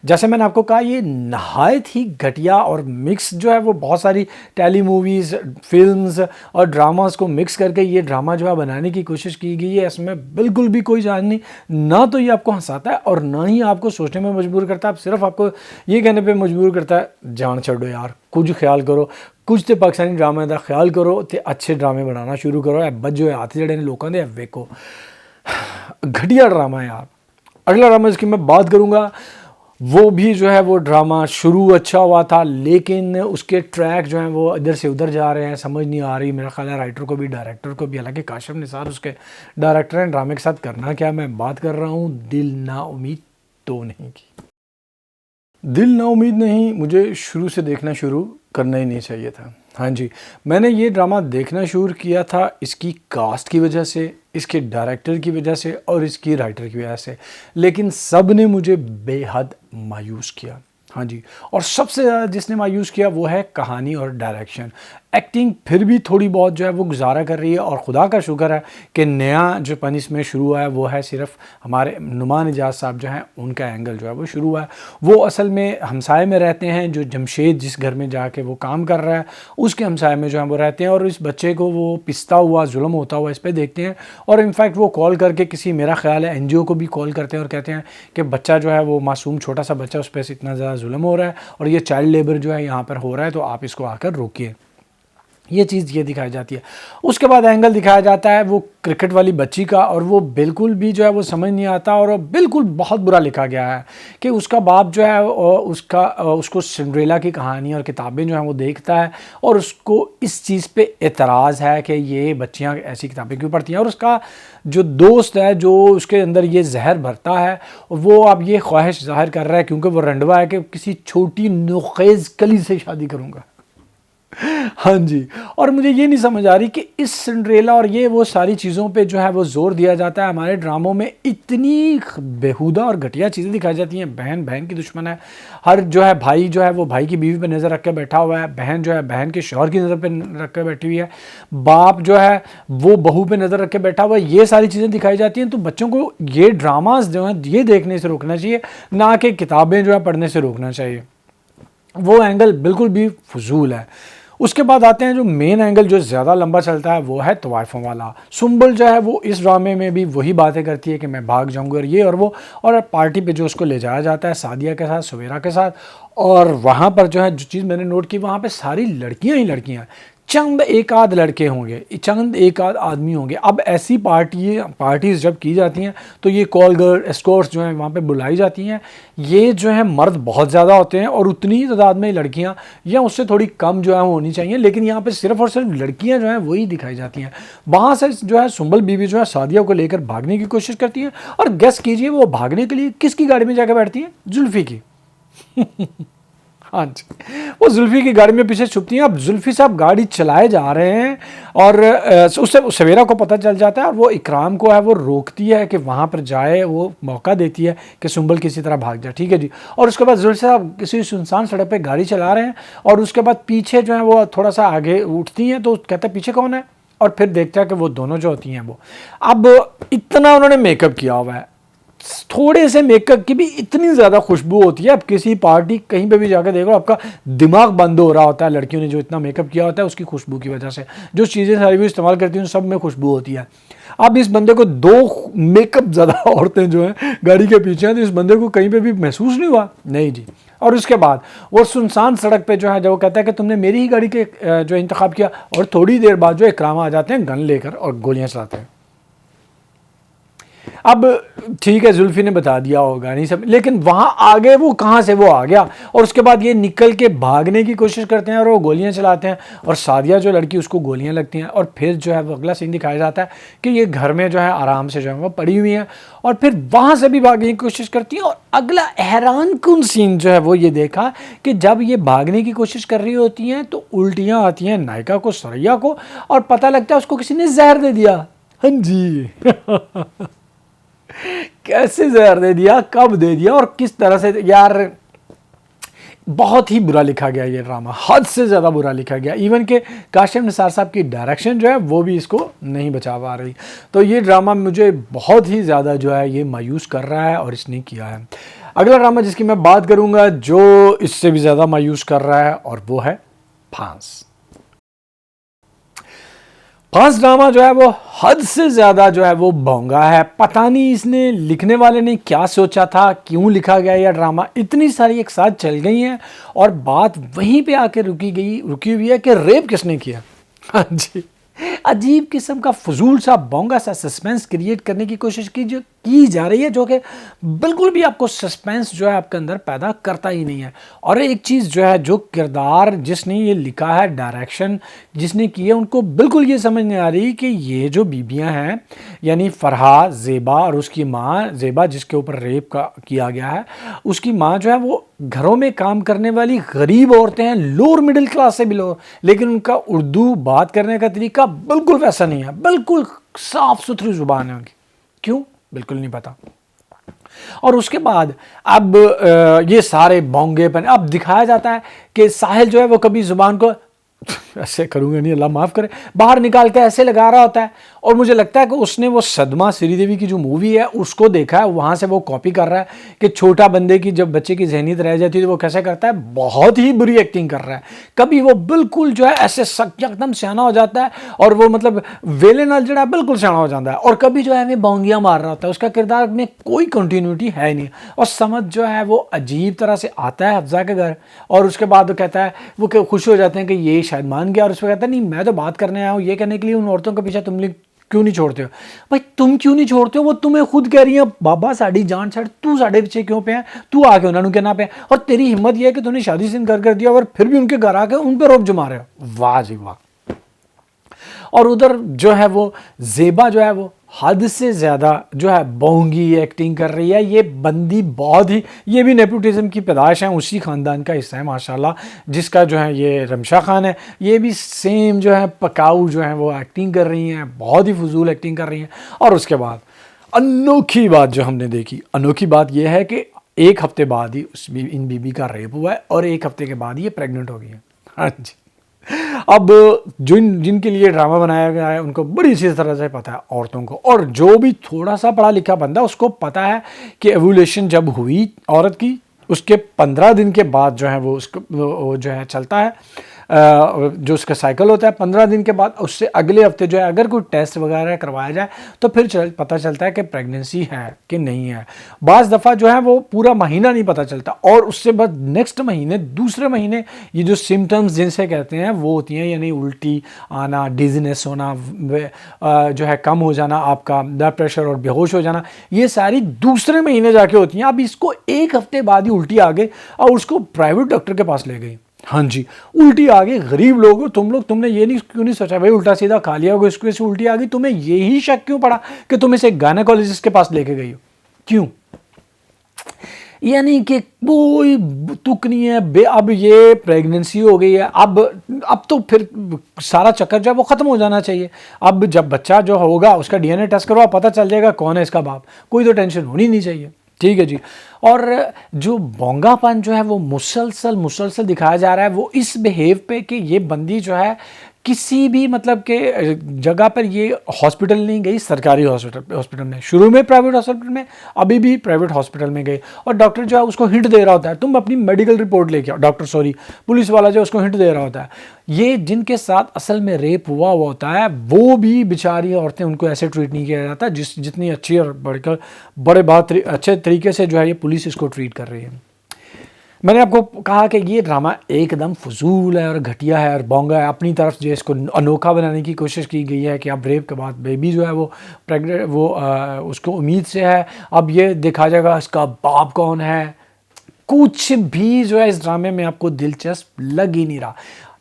جیسے میں نے آپ کو کہا، یہ نہایت ہی گھٹیا اور مکس جو ہے وہ بہت ساری ٹیلی موویز، فلمز اور ڈراماز کو مکس کر کے یہ ڈرامہ جو ہے بنانے کی کوشش کی گئی ہے۔ اس میں بالکل بھی کوئی جان نہیں، نہ تو یہ آپ کو ہنساتا ہے اور نہ ہی آپ کو سوچنے میں مجبور کرتا ہے، صرف آپ کو یہ کہنے پہ مجبور کرتا ہے جان چھوڑو یار، کچھ خیال کرو، کچھ تے پاکستانی ڈرامے دا خیال کرو تے اچھے ڈرامے بنانا شروع کرو۔ بچ جو ہے ہاتھ جڑے نے لوگوں دے ویکو، گھٹیا ڈرامہ ہے یار۔ اگلا ڈرامہ جس کی میں بات کروں گا، وہ بھی جو ہے وہ ڈرامہ شروع اچھا ہوا تھا، لیکن اس کے ٹریک جو ہیں وہ ادھر سے ادھر جا رہے ہیں، سمجھ نہیں آ رہی میرا خیال ہے رائٹر کو بھی، ڈائریکٹر کو بھی، حالانکہ کاشف نثار اس کے ڈائریکٹر ہیں۔ ڈرامے کے ساتھ کرنا کیا، میں بات کر رہا ہوں دل نا امید تو نہیں کی۔ دل نا امید نہیں، مجھے شروع سے دیکھنا شروع کرنا ہی نہیں چاہیے تھا۔ ہاں جی، میں نے یہ ڈرامہ دیکھنا شروع کیا تھا اس کی کاسٹ کی وجہ سے، اس کے ڈائریکٹر کی وجہ سے اور اس کی رائٹر کی وجہ سے، لیکن سب نے مجھے بے حد مایوس کیا۔ ہاں جی، اور سب سے زیادہ جس نے مایوس کیا وہ ہے کہانی اور ڈائریکشن۔ ایکٹنگ پھر بھی تھوڑی بہت جو ہے وہ گزارا کر رہی ہے، اور خدا کا شکر ہے کہ نیا جو پن اس میں شروع ہوا ہے وہ ہے صرف ہمارے نعمان اجاز صاحب جو ہیں ان کا اینگل جو ہے وہ شروع ہوا ہے۔ وہ اصل میں ہمسائے میں رہتے ہیں، جو جمشید جس گھر میں جا کے وہ کام کر رہا ہے اس کے ہمسائے میں جو ہے وہ رہتے ہیں، اور اس بچے کو وہ پستا ہوا، ظلم ہوتا ہوا اس پہ دیکھتے ہیں، اور انفیکٹ وہ کال کر کے کسی، میرا خیال ہے این جی او کو بھی کال کرتے ہیں اور کہتے ہیں کہ بچہ جو ہے وہ معصوم چھوٹا سا بچہ، اس پہ اتنا زیادہ ظلم ہو رہا ہے اور یہ چائلڈ لیبر جو ہے یہاں پر ہو رہا ہے، تو آپ اس کو آ کر روکیے۔ یہ چیز یہ دکھائی جاتی ہے۔ اس کے بعد اینگل دکھایا جاتا ہے وہ کرکٹ والی بچی کا، اور وہ بالکل بھی جو ہے وہ سمجھ نہیں آتا، اور بالکل بہت برا لکھا گیا ہے کہ اس کا باپ جو ہے اس کو سنڈریلا کی کہانی اور کتابیں جو ہیں وہ دیکھتا ہے، اور اس کو اس چیز پہ اعتراض ہے کہ یہ بچیاں ایسی کتابیں کیوں پڑھتی ہیں، اور اس کا جو دوست ہے جو اس کے اندر یہ زہر بھرتا ہے، وہ اب یہ خواہش ظاہر کر رہا ہے کیونکہ وہ رنڈوا ہے کہ کسی چھوٹی نوخیز کلی سے شادی کروں گا۔ ہاں جی، اور مجھے یہ نہیں سمجھ آ رہی کہ اس سنڈریلا اور یہ وہ ساری چیزوں پہ جو ہے وہ زور دیا جاتا ہے ہمارے ڈراموں میں، اتنی بےہودہ اور گھٹیا چیزیں دکھائی جاتی ہیں. بہن بہن کی دشمن ہے، ہر جو ہے بھائی جو ہے وہ بھائی کی بیوی پہ نظر رکھ کے بیٹھا ہوا ہے، بہن جو ہے بہن کے شوہر کی نظر پہ رکھ کے بیٹھی ہوئی ہے، باپ جو ہے وہ بہو پہ نظر رکھ کے بیٹھا ہوا ہے. یہ ساری چیزیں دکھائی جاتی ہیں. تو بچوں کو یہ ڈراماز جو ہیں یہ دیکھنے سے روکنا چاہیے، نہ کہ کتابیں جو ہے پڑھنے سے روکنا چاہیے. وہ اینگل بالکل بھی فضول ہے. اس کے بعد آتے ہیں جو مین اینگل جو زیادہ لمبا چلتا ہے، وہ ہے طوائفوں والا. سنبل جو ہے وہ اس ڈرامے میں بھی وہی باتیں کرتی ہے کہ میں بھاگ جاؤں گی اور یہ اور وہ، اور پارٹی پہ جو اس کو لے جایا جاتا ہے سعدیہ کے ساتھ، سویرا کے ساتھ، اور وہاں پر جو ہے جو چیز میں نے نوٹ کی وہاں پہ ساری لڑکیاں ہی لڑکیاں ہیں. چند ایک آدھ لڑکے ہوں گے، چند ایک آدھ آدمی ہوں گے. اب ایسی پارٹیز جب کی جاتی ہیں تو یہ کال گرل اسکورٹس جو ہیں وہاں پہ بلائی جاتی ہیں. یہ جو ہے مرد بہت زیادہ ہوتے ہیں اور اتنی ہی تعداد میں لڑکیاں یا اس سے تھوڑی کم جو ہے وہ ہونی چاہیے، لیکن یہاں پہ صرف اور صرف لڑکیاں جو ہیں وہی دکھائی جاتی ہیں. وہاں سے جو ہے سنبل بیوی جو ہے سعدیہ کو لے کر بھاگنے کی کوشش کرتی ہیں، اور گیس کیجئے وہ بھاگنے کے لیے کس کی گاڑی میں جا کے بیٹھتی ہیں؟ زلفی کی. ہاں جی، وہ زلفی کی گاڑی میں پیچھے چھپتی ہیں. اب زلفی صاحب گاڑی چلائے جا رہے ہیں اور اس سے سویرا کو پتہ چل جاتا ہے، اور وہ اکرام کو ہے وہ روکتی ہے کہ وہاں پر جائے، وہ موقع دیتی ہے کہ سنبل کسی طرح بھاگ جائے. ٹھیک ہے جی. اور اس کے بعد زلفی صاحب کسی سنسان سڑک پہ گاڑی چلا رہے ہیں، اور اس کے بعد پیچھے جو ہے وہ تھوڑا سا آگے اٹھتی ہیں تو کہتا ہے پیچھے کون ہے، اور پھر دیکھتا ہے کہ وہ دونوں جو ہوتی ہیں وہ. اب اتنا انہوں نے میک اپ کیا ہوا ہے، تھوڑے سے میک اپ کی بھی اتنی زیادہ خوشبو ہوتی ہے. اب کسی پارٹی کہیں پہ بھی جا کے دیکھو آپ کا دماغ بند ہو رہا ہوتا ہے. لڑکیوں نے جو اتنا میک اپ کیا ہوتا ہے اس کی خوشبو کی وجہ سے، جو چیزیں ساری بھی استعمال کرتی ہیں سب میں خوشبو ہوتی ہے. اب اس بندے کو دو میک اپ زیادہ عورتیں جو ہیں گاڑی کے پیچھے ہیں، تو اس بندے کو کہیں پہ بھی محسوس نہیں ہوا؟ نہیں جی. اور اس کے بعد وہ سنسان سڑک پہ جو ہے جب وہ کہتا ہے کہ تم نے میری ہی گاڑی کے جو انتخاب کیا، اور تھوڑی دیر بعد جو اکرام آ جاتے ہیں گن لے کر اور گولیاں چلاتے ہیں. اب ٹھیک ہے زلفی نے بتا دیا ہوگا نہیں سب، لیکن وہاں آگے وہ کہاں سے وہ آ گیا؟ اور اس کے بعد یہ نکل کے بھاگنے کی کوشش کرتے ہیں اور وہ گولیاں چلاتے ہیں، اور سعدیہ جو لڑکی اس کو گولیاں لگتی ہیں. اور پھر جو ہے وہ اگلا سین دکھایا جاتا ہے کہ یہ گھر میں جو ہے آرام سے جو ہے وہ پڑی ہوئی ہیں، اور پھر وہاں سے بھی بھاگنے کی کوشش کرتی ہیں. اور اگلا حیران کن سین جو ہے وہ یہ دیکھا کہ جب یہ بھاگنے کی کوشش کر رہی ہوتی ہیں تو الٹیاں آتی ہیں نائکا کو، سریا کو، اور پتہ لگتا ہے اس کو کسی نے زہر دے دیا. ہاں جی. کیسے زہر دے دیا، کب دے دیا، اور کس طرح سے؟ یار بہت ہی برا لکھا گیا یہ ڈرامہ، حد سے زیادہ برا لکھا گیا. ایون کہ کاشف نثار صاحب کی ڈائریکشن جو ہے وہ بھی اس کو نہیں بچا پا رہی. تو یہ ڈرامہ مجھے بہت ہی زیادہ جو ہے یہ مایوس کر رہا ہے، اور اس نے کیا ہے. اگلا ڈرامہ جس کی میں بات کروں گا جو اس سے بھی زیادہ مایوس کر رہا ہے، اور وہ ہے پھانس. پھانس ڈرامہ جو ہے وہ حد سے زیادہ جو ہے وہ بھونگا ہے. پتہ نہیں اس نے لکھنے والے نے کیا سوچا تھا، کیوں لکھا گیا یہ ڈرامہ. اتنی ساری ایک ساتھ چل گئی ہیں اور بات وہیں پہ آ کے رکی ہوئی ہے کہ ریپ کس نے کیا. ہاں جی، عجیب قسم کا فضول سا بونگا سا سسپینس کریٹ کرنے کی کوشش کی جا رہی ہے، جو کہ بالکل بھی آپ کو سسپینس جو ہے آپ کے اندر پیدا کرتا ہی نہیں ہے. اور ایک چیز جو ہے، جو کردار جس نے یہ لکھا ہے، ڈائریکشن جس نے کی ہے، ان کو بالکل یہ سمجھ نہیں آ رہی کہ یہ جو بیبیاں ہیں، یعنی فرحہ، زیبا اور اس کی ماں، زیبا جس کے اوپر ریپ کیا گیا ہے، اس کی ماں جو ہے وہ گھروں میں کام کرنے والی غریب عورتیں ہیں، لوور مڈل کلاس سے بھی لوور، لیکن ان کا اردو بات کرنے کا طریقہ بالکل ویسا نہیں ہے. بالکل صاف ستھری زبان ہے ان کی. کیوں؟ بالکل نہیں پتا. اور اس کے بعد اب یہ سارے بونگے پن اب دکھایا جاتا ہے کہ ساحل جو ہے وہ کبھی زبان کو ایسے کروں گا نہیں، اللہ معاف کرے، باہر نکال کے ایسے لگا رہا ہوتا ہے. اور مجھے لگتا ہے کہ اس نے وہ صدمہ سری دیوی کی جو مووی ہے اس کو دیکھا ہے، وہاں سے وہ کاپی کر رہا ہے کہ چھوٹا بندے کی جب بچے کی ذہنیت رہ جاتی ہے تو وہ کیسے کرتا ہے. بہت ہی بری ایکٹنگ کر رہا ہے. کبھی وہ بالکل جو ہے ایسے ایک دم سیانا ہو جاتا ہے، اور وہ مطلب ویلے نال جڑا بالکل سیانا ہو جاتا ہے، اور کبھی جو ہے ہمیں بونگیاں مار رہا ہوتا ہے. اس کا کردار میں کوئی کنٹینیوٹی ہے نہیں، اور سمجھ جو ہے وہ عجیب طرح سے آتا ہے حفظہ کے گھر، اور اس کے بعد وہ کہتا ہے وہ خوش ہو جاتے ہیں کہ یہ شاید مان گیا، اور اس پہ کہتا ہے نہیں میں تو بات کرنے آیا ہوں یہ کہنے کے لیے ان عورتوں کے پیچھے تم کیوں نہیں چھوڑتے ہو. بھائی تم کیوں نہیں چھوڑتے ہو؟ وہ تمہیں خود کہہ رہی ہیں بابا ساڑی جان چھڑ، تو ساڑے پیچھے کیوں پہ ہیں، تو آ کے انہوں نے کہنا پہ، اور تیری ہمت یہ ہے کہ تو نے شادی سے انکار کر دیا اور پھر بھی ان کے گھر آ کے ان پہ روب جما رہے ہو. واہ جی واہ. اور ادھر جو ہے وہ زیبا جو ہے وہ حد سے زیادہ جو ہے بونگی ایکٹنگ کر رہی ہے. یہ بندی بہت ہی, یہ بھی نیپوٹزم کی پیدائش ہے, اسی خاندان کا حصہ ہے ماشاءاللہ, جس کا جو ہے یہ رمشا خان ہے. یہ بھی سیم جو ہے پکاؤ جو ہے وہ ایکٹنگ کر رہی ہیں, بہت ہی فضول ایکٹنگ کر رہی ہیں. اور اس کے بعد انوکھی بات جو ہم نے دیکھی, انوکھی بات یہ ہے کہ ایک ہفتے بعد ہی ان بیوی کا ریپ ہوا ہے اور ایک ہفتے کے بعد یہ پریگننٹ ہو گئی ہیں. ہاں جی. اب جن کے لیے ڈرامہ بنایا گیا ہے ان کو بڑی اچھی طرح سے پتہ ہے عورتوں کو, اور جو بھی تھوڑا سا پڑھا لکھا بندہ اس کو پتہ ہے کہ ایولیوشن جب ہوئی عورت کی, اس کے 15 دن کے بعد جو ہے وہ جو ہے چلتا ہے, جو اس کا سائیکل ہوتا ہے 15 دن کے بعد, اس سے اگلے ہفتے جو ہے اگر کوئی ٹیسٹ وغیرہ کروایا جائے تو پھر پتہ چلتا ہے کہ پریگننسی ہے کہ نہیں ہے. بعض دفعہ جو ہے وہ پورا مہینہ نہیں پتہ چلتا, اور اس سے بعد نیکسٹ مہینے, دوسرے مہینے یہ جو سمٹمز جن سے کہتے ہیں وہ ہوتی ہیں, یعنی الٹی آنا, ڈیزینس ہونا, جو ہے کم ہو جانا آپ کا بلڈ پریشر اور بے ہوش ہو جانا, یہ ساری دوسرے مہینے جا کے ہوتی ہیں. اب اس کو ایک ہفتے بعد ہی الٹی آ گئی اور اس کو پرائیویٹ ڈاکٹر کے پاس لے گئی. ہاں جی, الٹی آ گئی. غریب لوگ تم نے یہ کیوں نہیں سوچا بھائی الٹا سیدھا کھا لیا ہوگا, اس کی وجہ سے الٹی آ گئی, تمہیں یہی شک کیوں پڑا کہ تم اسے گائنیکولوجسٹ کے پاس لے کے گئی ہو, کیوں؟ یعنی کہ کوئی تک نہیں ہے. اب یہ پریگننسی ہو گئی ہے, اب تو پھر سارا چکر جو ہے وہ ختم ہو جانا چاہیے. اب جب بچہ جو ہوگا اس کا DNA ٹیسٹ کروا, پتہ چل جائے گا کون ہے اس کا باپ, کوئی تو ٹینشن ہونی نہیں چاہیے. ٹھیک ہے جی. اور جو بونگا پن جو ہے وہ مسلسل دکھایا جا رہا ہے, وہ اس بیہیو پہ کہ یہ بندی جو ہے کسی بھی مطلب کہ جگہ پر یہ ہاسپٹل نہیں گئی, سرکاری ہاسپٹل میں, شروع میں پرائیویٹ ہاسپٹل میں, ابھی بھی پرائیویٹ ہاسپٹل میں گئی, اور ڈاکٹر جو ہے اس کو ہنٹ دے رہا ہوتا ہے تم اپنی میڈیکل رپورٹ لے کے آؤ, پولیس والا جو اس کو ہنٹ دے رہا ہوتا ہے. یہ جن کے ساتھ اصل میں ریپ ہوا ہوتا ہے وہ بھی بیچاری عورتیں, ان کو ایسے ٹریٹ نہیں کیا جاتا جتنی اچھی اور بڑے بہت اچھے طریقے سے جو ہے یہ پولیس اس کو ٹریٹ کر رہی ہے. میں نے آپ کو کہا کہ یہ ڈرامہ ایک دم فضول ہے اور گھٹیا ہے اور بونگا ہے. اپنی طرف جو اس کو انوکھا بنانے کی کوشش کی گئی ہے کہ اب ریپ کے بعد بیبی جو ہے وہ اس کو امید سے ہے, اب یہ دیکھا جائے گا اس کا باپ کون ہے. کچھ بھی جو ہے اس ڈرامے میں آپ کو دلچسپ لگ ہی نہیں رہا.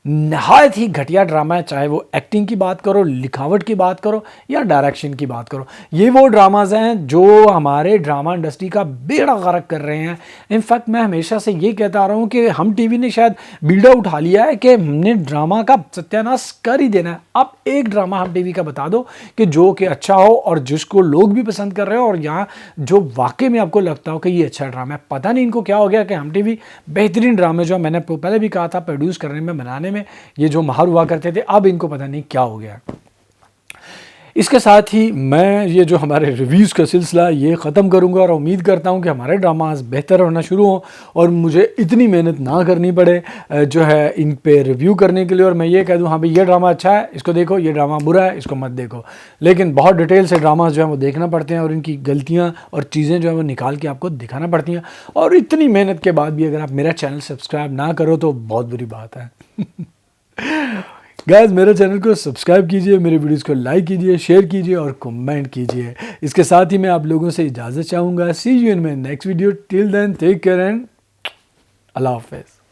نہایت ہی گھٹیا ڈرامہ ہے, چاہے وہ ایکٹنگ کی بات کرو, لکھاوٹ کی بات کرو یا ڈائریکشن کی بات کرو. یہ وہ ڈراماز ہیں جو ہمارے ڈرامہ انڈسٹری کا بیڑا غرق کر رہے ہیں. انفیکٹ میں ہمیشہ سے یہ کہتا آ رہا ہوں کہ ہم ٹی وی نے شاید بیڑا اٹھا لیا ہے کہ ہم نے ڈرامہ کا ستیہ ناش کر ہی دینا ہے. اب ایک ڈرامہ ہم ٹی وی کا بتا دو کہ جو کہ اچھا ہو اور جس کو لوگ بھی پسند کر رہے ہو, اور یہاں جو واقعی میں آپ کو لگتا ہو کہ یہ اچھا ڈرامہ ہے. پتہ نہیں ان کو کیا ہو گیا کہ ہم ٹی وی بہترین ڈرامے جو میں نے پہلے بھی کہا تھا پروڈیوس کرنے میں, بنانے میں, یہ جو ماہر ہوا کرتے تھے, اب ان کو پتہ نہیں کیا ہو گیا. اس کے ساتھ ہی میں یہ جو ہمارے ریویوز کا سلسلہ یہ ختم کروں گا, اور امید کرتا ہوں کہ ہمارے ڈراماز بہتر ہونا شروع ہوں اور مجھے اتنی محنت نہ کرنی پڑے جو ہے ان پہ ریویو کرنے کے لیے, اور میں یہ کہہ دوں ہاں بھائی یہ ڈرامہ اچھا ہے اس کو دیکھو, یہ ڈرامہ برا ہے اس کو مت دیکھو. لیکن بہت ڈیٹیل سے ڈراماز جو ہیں وہ دیکھنا پڑتے ہیں اور ان کی غلطیاں اور چیزیں جو ہیں وہ نکال کے آپ کو دکھانا پڑتی ہیں. اور اتنی محنت کے بعد بھی اگر آپ میرا چینل سبسکرائب نہ کرو تو بہت بری بات ہے. گائز میرے چینل کو سبسکرائب کیجئے, میرے ویڈیوز کو لائک کیجئے, شیئر کیجئے اور کمنٹ کیجئے. اس کے ساتھ ہی میں آپ لوگوں سے اجازت چاہوں گا. See you in my next video. Till then take care and اللہ حافظ.